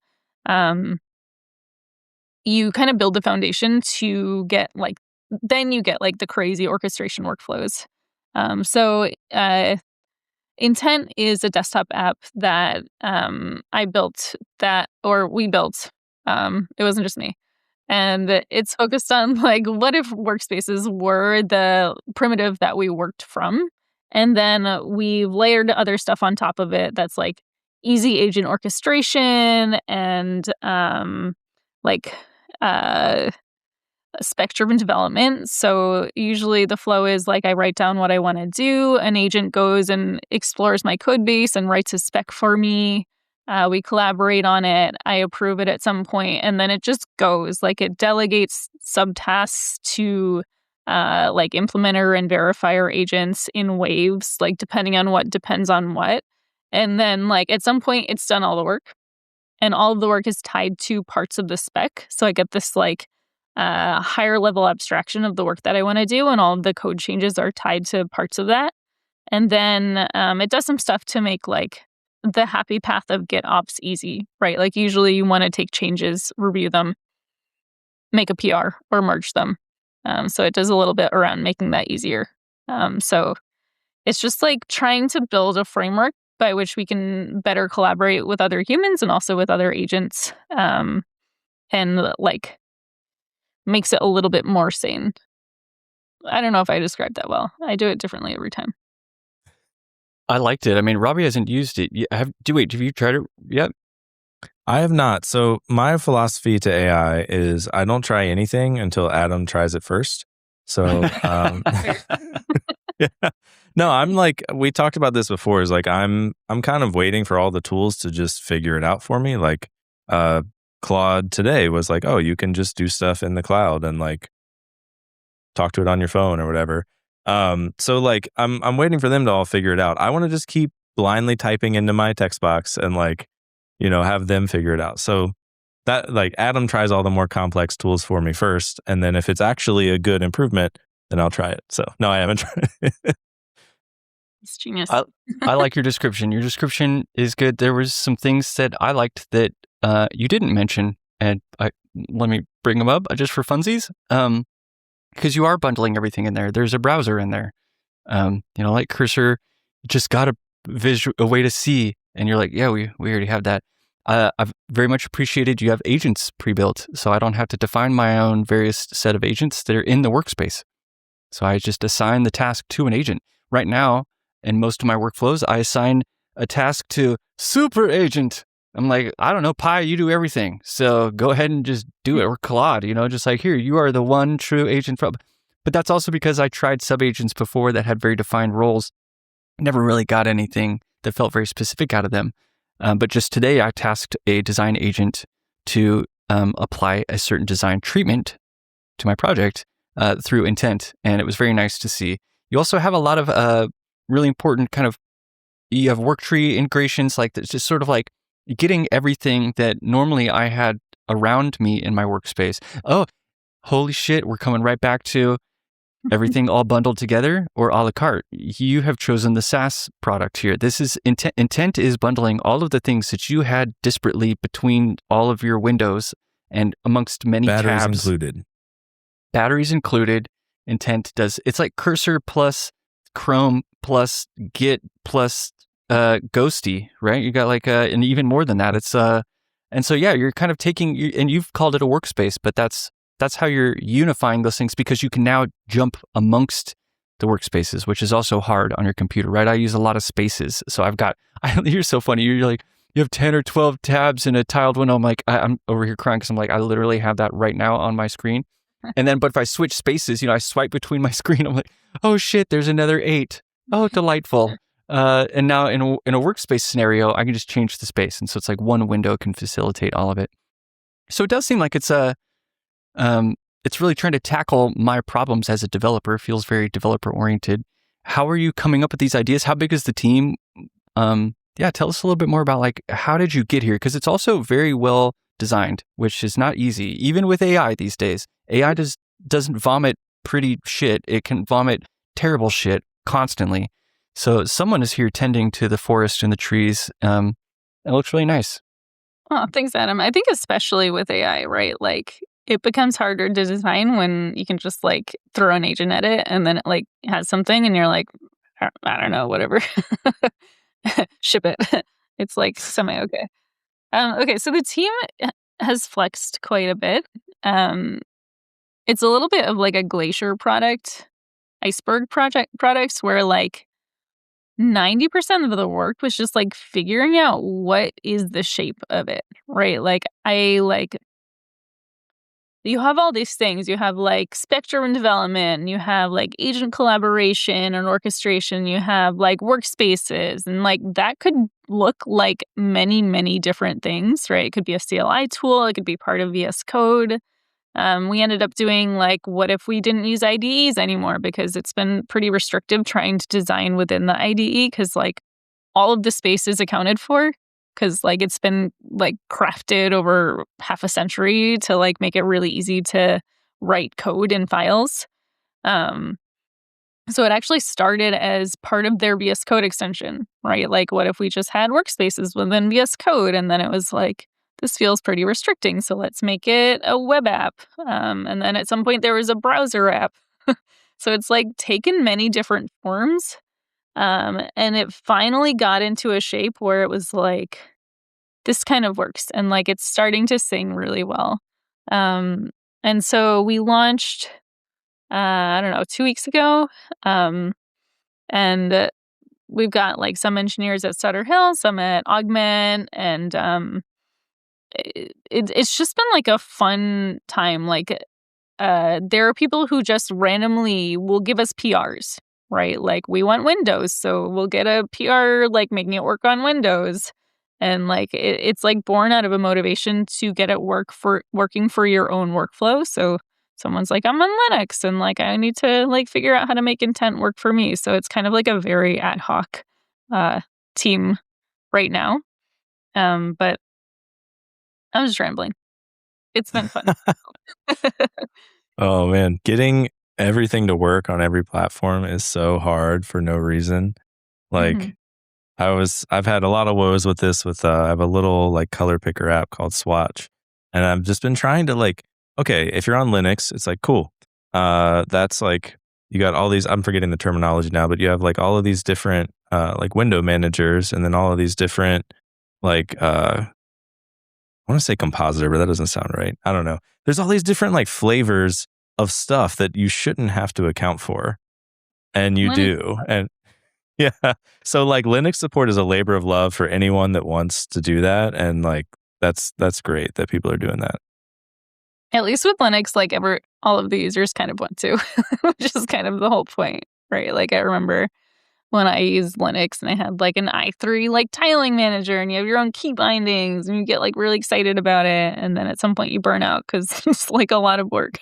you kind of build the foundation to get like, then you get like the crazy orchestration workflows. So Intent is a desktop app that I built that, or we built. It wasn't just me. And it's focused on like, what if Workspaces were the primitive that we worked from? And then we layered other stuff on top of it that's like easy agent orchestration and spec-driven development. So usually the flow is like I write down what I want to do. An agent goes and explores my code base and writes a spec for me. We collaborate on it. I approve it at some point, and then it just goes. Like it delegates subtasks to like implementer and verifier agents in waves, like depending on what depends on what. And then like at some point it's done all the work, and all of the work is tied to parts of the spec. So I get this like higher level abstraction of the work that I want to do, and all of the code changes are tied to parts of that. And then it does some stuff to make like the happy path of GitOps easy, right? Like usually you want to take changes, review them, make a PR, or merge them. So it does a little bit around making that easier. So it's just like trying to build a framework by which we can better collaborate with other humans and also with other agents, and like makes it a little bit more sane. I don't know if I described that well. I do it differently every time. I liked it. I mean, Robbie hasn't used it. Have you tried it yet? I have not. So my philosophy to AI is I don't try anything until Adam tries it first. So, yeah. No, I'm like, we talked about this before, is like, I'm kind of waiting for all the tools to just figure it out for me. Like, Claude today was like, oh, you can just do stuff in the cloud and like talk to it on your phone or whatever. So like, I'm waiting for them to all figure it out. I want to just keep blindly typing into my text box and like, have them figure it out. So that like Adam tries all the more complex tools for me first. And then if it's actually a good improvement, then I'll try it. So no, I haven't tried it. It's genius. I like your description. Your description is good. There was some things that I liked that you didn't mention, and let me bring them up just for funsies. Because you are bundling everything in there. There's a browser in there. Like cursor, you just got a way to see, and you're like, yeah, we already have that. I've very much appreciated you have agents pre-built, so I don't have to define my own various set of agents that are in the workspace. So I just assign the task to an agent. Right now, in most of my workflows, I assign a task to super agent. I'm like, I don't know, Pi, you do everything. So go ahead and just do it. Or Claude, just like, here, you are the one true agent. But that's also because I tried sub-agents before that had very defined roles. Never really got anything that felt very specific out of them. But just today, I tasked a design agent to apply a certain design treatment to my project through intent. And it was very nice to see. You also have a lot of really important you have work tree integrations, like it's just sort of like getting everything that normally I had around me in my workspace. Oh, holy shit, we're coming right back to everything all bundled together or a la carte. You have chosen the SaaS product here. This is intent is bundling all of the things that you had disparately between all of your windows and amongst many Batteries tabs. Batteries included. Intent does, it's like Cursor plus Chrome plus Git plus Ghosty, right? You got like and even more than that. It's and so yeah, you're kind of taking, and you've called it a workspace, but that's how you're unifying those things, because you can now jump amongst the workspaces, which is also hard on your computer, right? I use a lot of spaces, so you're so funny. You're like, you have 10 or 12 tabs in a tiled window. I'm like, I'm over here crying because I'm like, I literally have that right now on my screen. And then, but if I switch spaces, I swipe between my screen. I'm like, oh shit, there's another 8. Oh, delightful. And now in a workspace scenario, I can just change the space. And so it's like one window can facilitate all of it. So it does seem like it's really trying to tackle my problems as a developer. It feels very developer oriented. How are you coming up with these ideas? How big is the team? Tell us a little bit more about like, how did you get here? Because it's also very well designed, which is not easy, even with AI these days. AI doesn't vomit pretty shit. It can vomit terrible shit constantly. So someone is here tending to the forest and the trees. It looks really nice. Oh, thanks, Adam. I think especially with AI, right? Like it becomes harder to design when you can just like throw an agent at it and then it like has something and you're like, I don't know, whatever. Ship it. It's like semi-okay. Okay, so the team has flexed quite a bit. It's a little bit of like a glacier product, iceberg products where like 90% of the work was just like figuring out what is the shape of it, right? You have all these things. You have like spectrum development, you have like agent collaboration and orchestration, you have like workspaces, and like that could look like many, many different things, right? It could be a CLI tool, it could be part of VS Code. We ended up doing like, what if we didn't use IDEs anymore? Because it's been pretty restrictive trying to design within the IDE because like all of the space is accounted for because like it's been like crafted over half a century to like make it really easy to write code in files. So it actually started as part of their VS Code extension, right? Like, what if we just had workspaces within VS Code? And then it was like, this feels pretty restricting, so let's make it a web app. And then at some point there was a browser app. So it's like taken many different forms. And it finally got into a shape where it was like, this kind of works. And like, it's starting to sing really well. And so we launched, 2 weeks ago. And we've got like some engineers at Sutter Hill, some at Augment, and it's just been like a fun time. Like, there are people who just randomly will give us PRs, right? Like, we want Windows, so we'll get a PR like making it work on Windows. And like it's like born out of a motivation to get it working for your own workflow. So someone's like, I'm on Linux and like I need to like figure out how to make intent work for me. So it's kind of like a very ad hoc team right now. But I'm just rambling. It's been fun. Oh man, getting everything to work on every platform is so hard for no reason. Like I've had a lot of woes with this I have a little like color picker app called Swatch, and I've just been trying to like, okay, if you're on Linux, it's like, cool. That's like, you got all these, I'm forgetting the terminology now, but you have like all of these different like window managers, and then all of these different like, I want to say compositor, but that doesn't sound right. I don't know. There's all these different like flavors of stuff that you shouldn't have to account for. And you do. And yeah. So like Linux support is a labor of love for anyone that wants to do that. And like, that's great that people are doing that. At least with Linux, like all of the users kind of want to, which is kind of the whole point, right? Like I remember when I used Linux and I had like an i3 like tiling manager, and you have your own key bindings and you get like really excited about it. And then at some point you burn out because it's like a lot of work,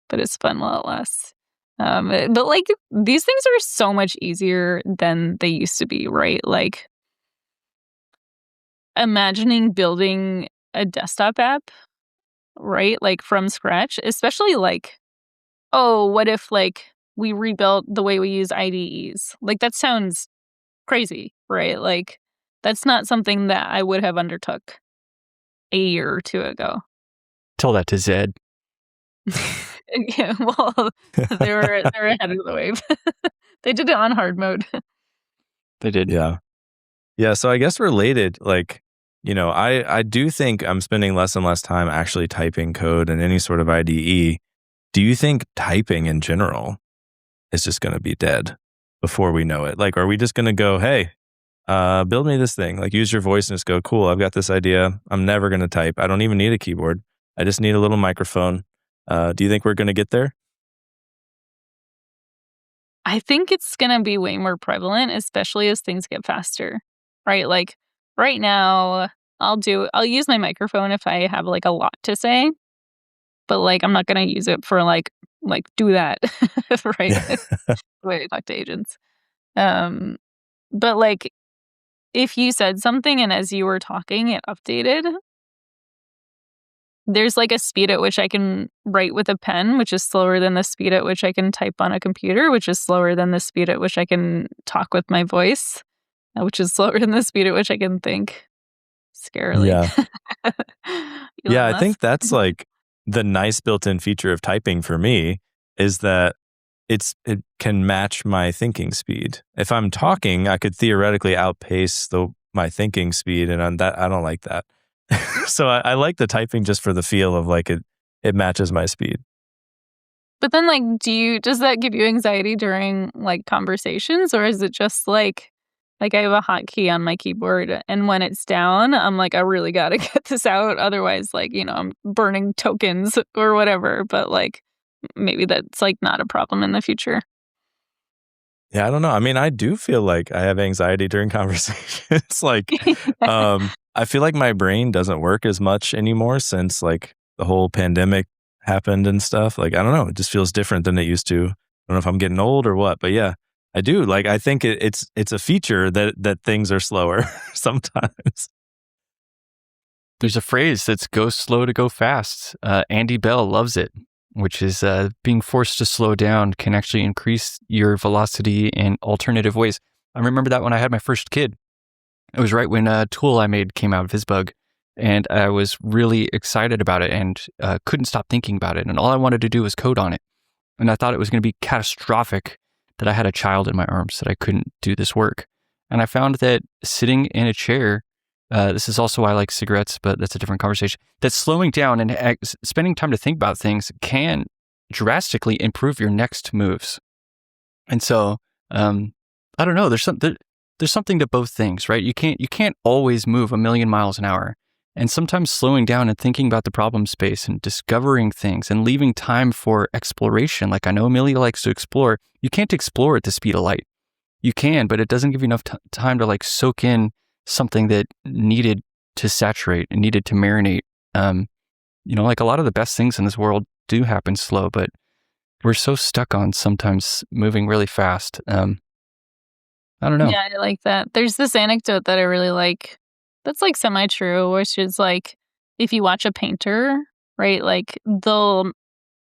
but it's fun while it lasts. But like these things are so much easier than they used to be, right? Like imagining building a desktop app, right? Like from scratch, especially like, oh, what if like we rebuilt the way we use IDEs? Like that sounds crazy, right? Like that's not something that I would have undertook a year or two ago. Tell that to Zed. Yeah, well, they were ahead of the wave. They did it on hard mode. They did. Yeah. Yeah. So I guess related, like, you know, I do think I'm spending less and less time actually typing code in any sort of IDE. Do you think typing in general is just going to be dead before we know it? Like, are we just going to go, hey, build me this thing, like use your voice and just go, cool, I've got this idea. I'm never going to type. I don't even need a keyboard. I just need a little microphone. Do you think we're going to get there? I think it's going to be way more prevalent, especially as things get faster, right? Like right now, I'll use my microphone if I have like a lot to say, but like I'm not going to use it for like do that, right? The way I talk to agents. But like if you said something and as you were talking, it updated, there's like a speed at which I can write with a pen, which is slower than the speed at which I can type on a computer, which is slower than the speed at which I can talk with my voice, which is slower than the speed at which I can think. Scarily. Yeah. Yeah, I think that's like the nice built-in feature of typing for me is that it can match my thinking speed. If I'm talking, I could theoretically outpace the my thinking speed, and I don't like that. So I like the typing just for the feel of like it matches my speed. But then, like, does that give you anxiety during like conversations, or is it just like I have a hotkey on my keyboard, and when it's down, I'm like, I really got to get this out, otherwise, like, I'm burning tokens or whatever. But like, maybe that's like not a problem in the future. Yeah, I don't know. I mean, I do feel like I have anxiety during conversations. Like, I feel like my brain doesn't work as much anymore since like the whole pandemic happened and stuff. Like, I don't know. It just feels different than it used to. I don't know if I'm getting old or what, but yeah, I do. Like, I think it's a feature that things are slower sometimes. There's a phrase that's go slow to go fast. Andy Bell loves it, which is being forced to slow down can actually increase your velocity in alternative ways. I remember that when I had my first kid. It was right when a tool I made came out, VisBug, and I was really excited about it and couldn't stop thinking about it. And all I wanted to do was code on it. And I thought it was going to be catastrophic that I had a child in my arms, that I couldn't do this work. And I found that sitting in a chair, this is also why I like cigarettes, but that's a different conversation, that slowing down and spending time to think about things can drastically improve your next moves. And so, I don't know, there's something to both things, right? You can't always move 1,000,000 miles an hour. And sometimes slowing down and thinking about the problem space and discovering things and leaving time for exploration. Like I know Amelia likes to explore. You can't explore at the speed of light. You can, but it doesn't give you enough time to like soak in something that needed to saturate and needed to marinate. Like a lot of the best things in this world do happen slow, but we're so stuck on sometimes moving really fast. I don't know. Yeah, I like that. There's this anecdote that I really like that's like semi-true, which is like if you watch a painter, right, like they'll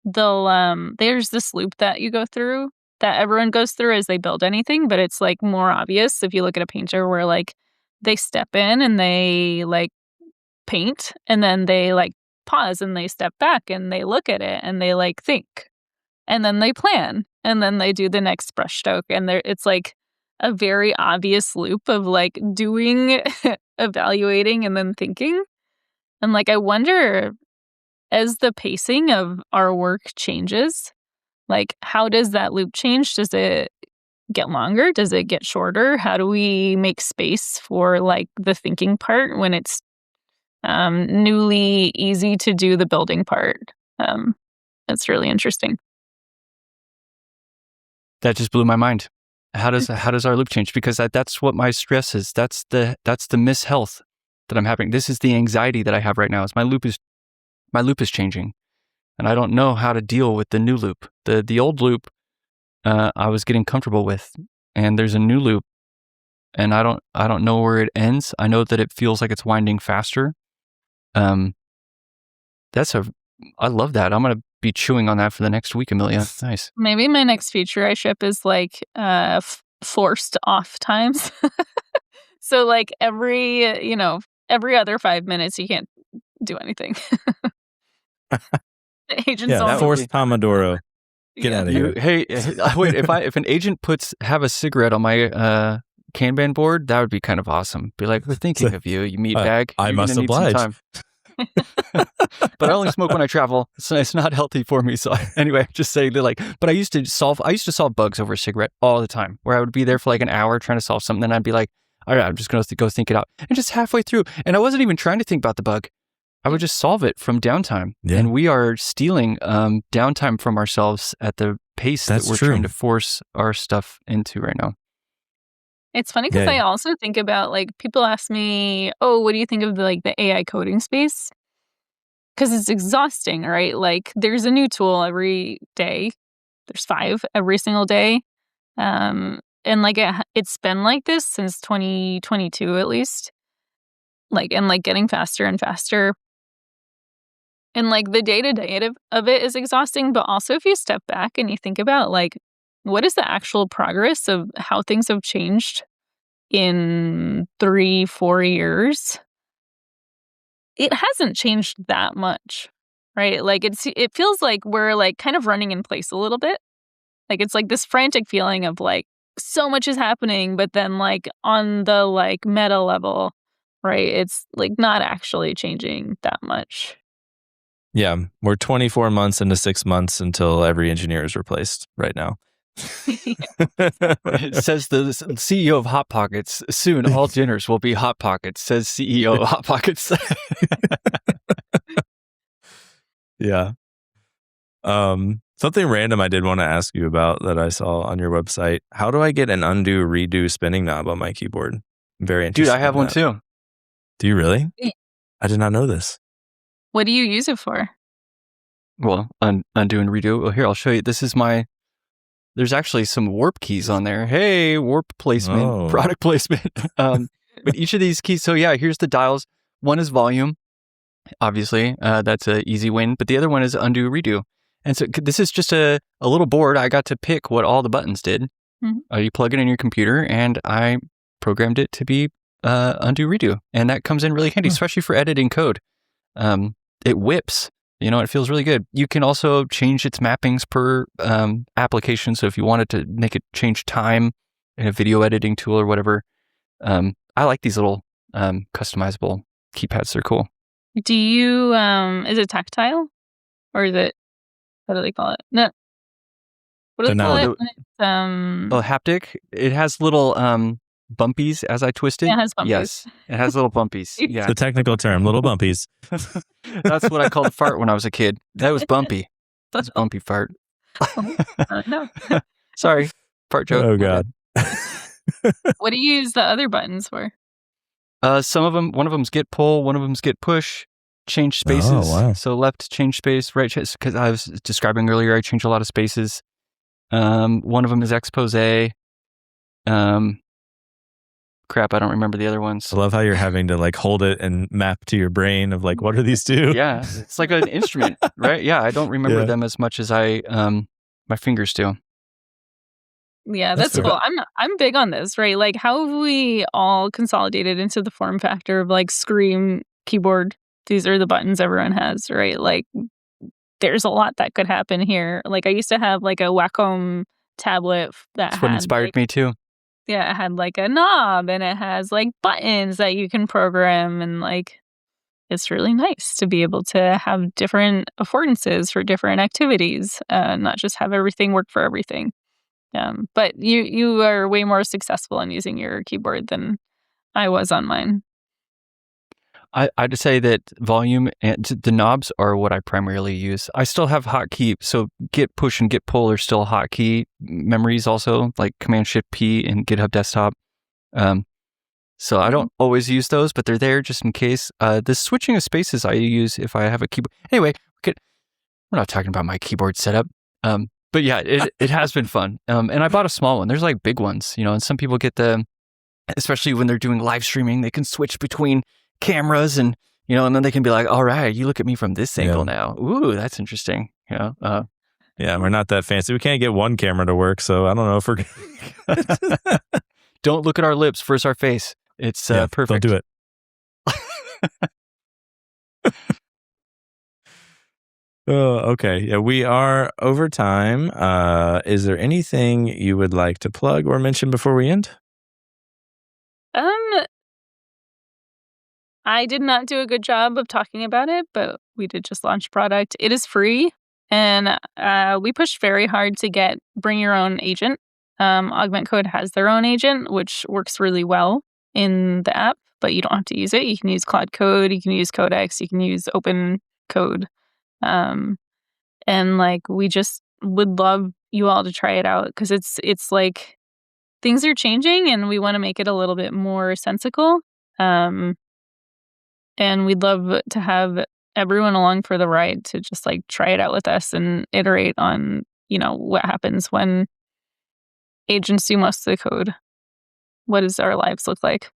there's this loop that you go through that everyone goes through as they build anything, but it's like more obvious if you look at a painter where like they step in and they like paint, and then they like pause and they step back and they look at it and they like think, and then they plan, and then they do the next brushstroke, and it's like a very obvious loop of like doing, evaluating, and then thinking. And like, I wonder, as the pacing of our work changes, like, how does that loop change? Does it get longer? Does it get shorter? How do we make space for like the thinking part when it's newly easy to do the building part? That's really interesting. That just blew my mind. How does our loop change? Because that's what my stress is. That's the mishealth that I'm having. This is the anxiety that I have right now. Is my loop is changing, and I don't know how to deal with the new loop. The old loop I was getting comfortable with, and there's a new loop, and I don't know where it ends. I know that it feels like it's winding faster. I love that. I'm gonna be chewing on that for the next week, Amelia. Nice. Maybe my next feature I ship is like forced off times. So like every other 5 minutes you can't do anything. Agents that forced Pomodoro. Get out of here. Hey, wait, if an agent have a cigarette on my Kanban board, that would be kind of awesome. Be like, we're thinking of you, you meatbag. I must oblige. But I only smoke when I travel, so it's not healthy for me. So anyway, just saying that but I used to solve bugs over a cigarette all the time, where I would be there for like an hour trying to solve something, then I'd be like, all right, I'm just going to go think it out. And just halfway through, and I wasn't even trying to think about the bug. I would just solve it from downtime. Yeah. And we are stealing downtime from ourselves at the pace that we're trying to force our stuff into right now. It's funny because I also think about like people ask me, oh, what do you think of the AI coding space? Because it's exhausting, right? Like there's a new tool every day. There's 5 every single day. And like it's been like this since 2022 at least. Like getting faster and faster. And like the day-to-day of it is exhausting, but also if you step back and you think about like what is the actual progress of how things have changed in 3-4 years, it hasn't changed that much, right? Like it feels like we're like kind of running in place a little bit. Like it's like this frantic feeling of like so much is happening, but then like on the like meta level, right, it's like not actually changing that much. Yeah, we're 24 months into 6 months until every engineer is replaced right now. It says the CEO of Hot Pockets. Soon, all dinners will be Hot Pockets, says CEO of Hot Pockets. Yeah. Something random I did want to ask you about that I saw on your website. How do I get an undo redo spinning knob on my keyboard? I'm very interested. Dude, I have one too. Do you really? Yeah. I did not know this. What do you use it for? Well, undo and redo. Well, here, I'll show you. This is my... There's actually some warp keys on there. Hey, warp placement, product placement. But each of these keys, so yeah, here's the dials. One is volume, obviously. That's an easy win. But the other one is undo, redo. And so this is just a little board. I got to pick what all the buttons did. Mm-hmm. You plug it in your computer, and I programmed it to be undo, redo. And that comes in really handy, especially for editing code. It whips. It feels really good. You can also change its mappings per application. So if you wanted to make it change time in a video editing tool or whatever, I like these little customizable keypads. They're cool. Do you, is it tactile? Or is it, what do they call it? No. What do they call it? Haptic. It has little bumpies as I twist it. Yeah, it has bumpies. Yes, it has little bumpies. Yeah, the technical term, little bumpies. That's what I called fart when I was a kid. That was bumpy. That's bumpy fart. No. Sorry, fart joke. Oh God. What do you use the other buttons for? Some of them. One of them's git pull. One of them's git push. Change spaces. Oh, wow. So left change space, right, because I was describing earlier, I change a lot of spaces. One of them is expose. Crap, I don't remember the other ones. I love how you're having to like hold it and map to your brain of like, what do these do? Yeah, it's like an instrument, right? Yeah, I don't remember them as much as I my fingers do. Yeah, that's cool. I'm big on this, right? Like, how have we all consolidated into the form factor of like Scream keyboard? These are the buttons everyone has, right? Like, there's a lot that could happen here. Like, I used to have like a Wacom tablet That's what inspired me too. Yeah, it had like a knob and it has like buttons that you can program, and like it's really nice to be able to have different affordances for different activities, not just have everything work for everything. But you are way more successful in using your keyboard than I was on mine. I'd say that volume and the knobs are what I primarily use. I still have hotkey, so Git push and Git pull are still hotkey memories also, like Command Shift P in GitHub Desktop. So I don't always use those, but they're there just in case. The switching of spaces I use if I have a keyboard. Anyway, we're not talking about my keyboard setup. But yeah, it has been fun. And I bought a small one. There's like big ones, and some people get especially when they're doing live streaming, they can switch between cameras and then they can be like, all right, you look at me from this angle now. Ooh, that's interesting. Yeah, we're not that fancy. We can't get one camera to work, so I don't know if we're Don't look at our lips, first our face. It's perfect. Don't do it. Oh, okay. Yeah, we are over time. Is there anything you would like to plug or mention before we end? I did not do a good job of talking about it, but we did just launch a product. It is free, and we pushed very hard to bring your own agent. Augment Code has their own agent, which works really well in the app, but you don't have to use it. You can use Claude Code, you can use Codex, you can use Open Code. And like, we just would love you all to try it out, because it's like things are changing and we want to make it a little bit more sensical. And we'd love to have everyone along for the ride to just like try it out with us and iterate on, what happens when agents do most of the code. What does our lives look like?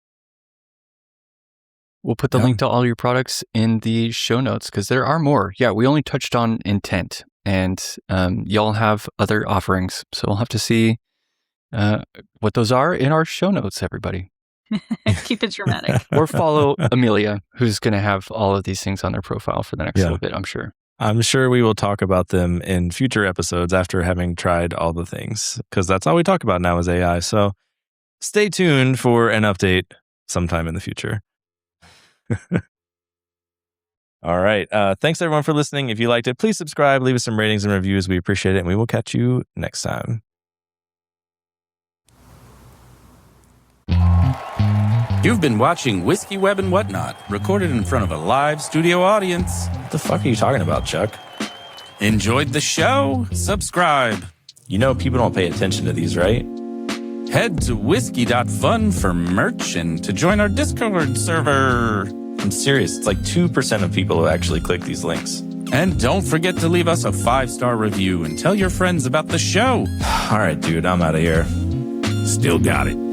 We'll put the link to all your products in the show notes, because there are more. Yeah, we only touched on intent, and y'all have other offerings. So we'll have to see what those are in our show notes, everybody. Keep it dramatic. Or follow Amelia, who's going to have all of these things on their profile for the next little bit, I'm sure. I'm sure we will talk about them in future episodes after having tried all the things, because that's all we talk about now is AI. So stay tuned for an update sometime in the future. All right. Thanks, everyone, for listening. If you liked it, please subscribe, leave us some ratings and reviews. We appreciate it, and we will catch you next time. You've been watching Whiskey Web and Whatnot, recorded in front of a live studio audience. What the fuck are you talking about, Chuck? Enjoyed the show? Subscribe. You know people don't pay attention to these, right? Head to whiskey.fun for merch and to join our Discord server. I'm serious. It's like 2% of people who actually click these links. And don't forget to leave us a 5-star review and tell your friends about the show. All right, dude, I'm out of here. Still got it.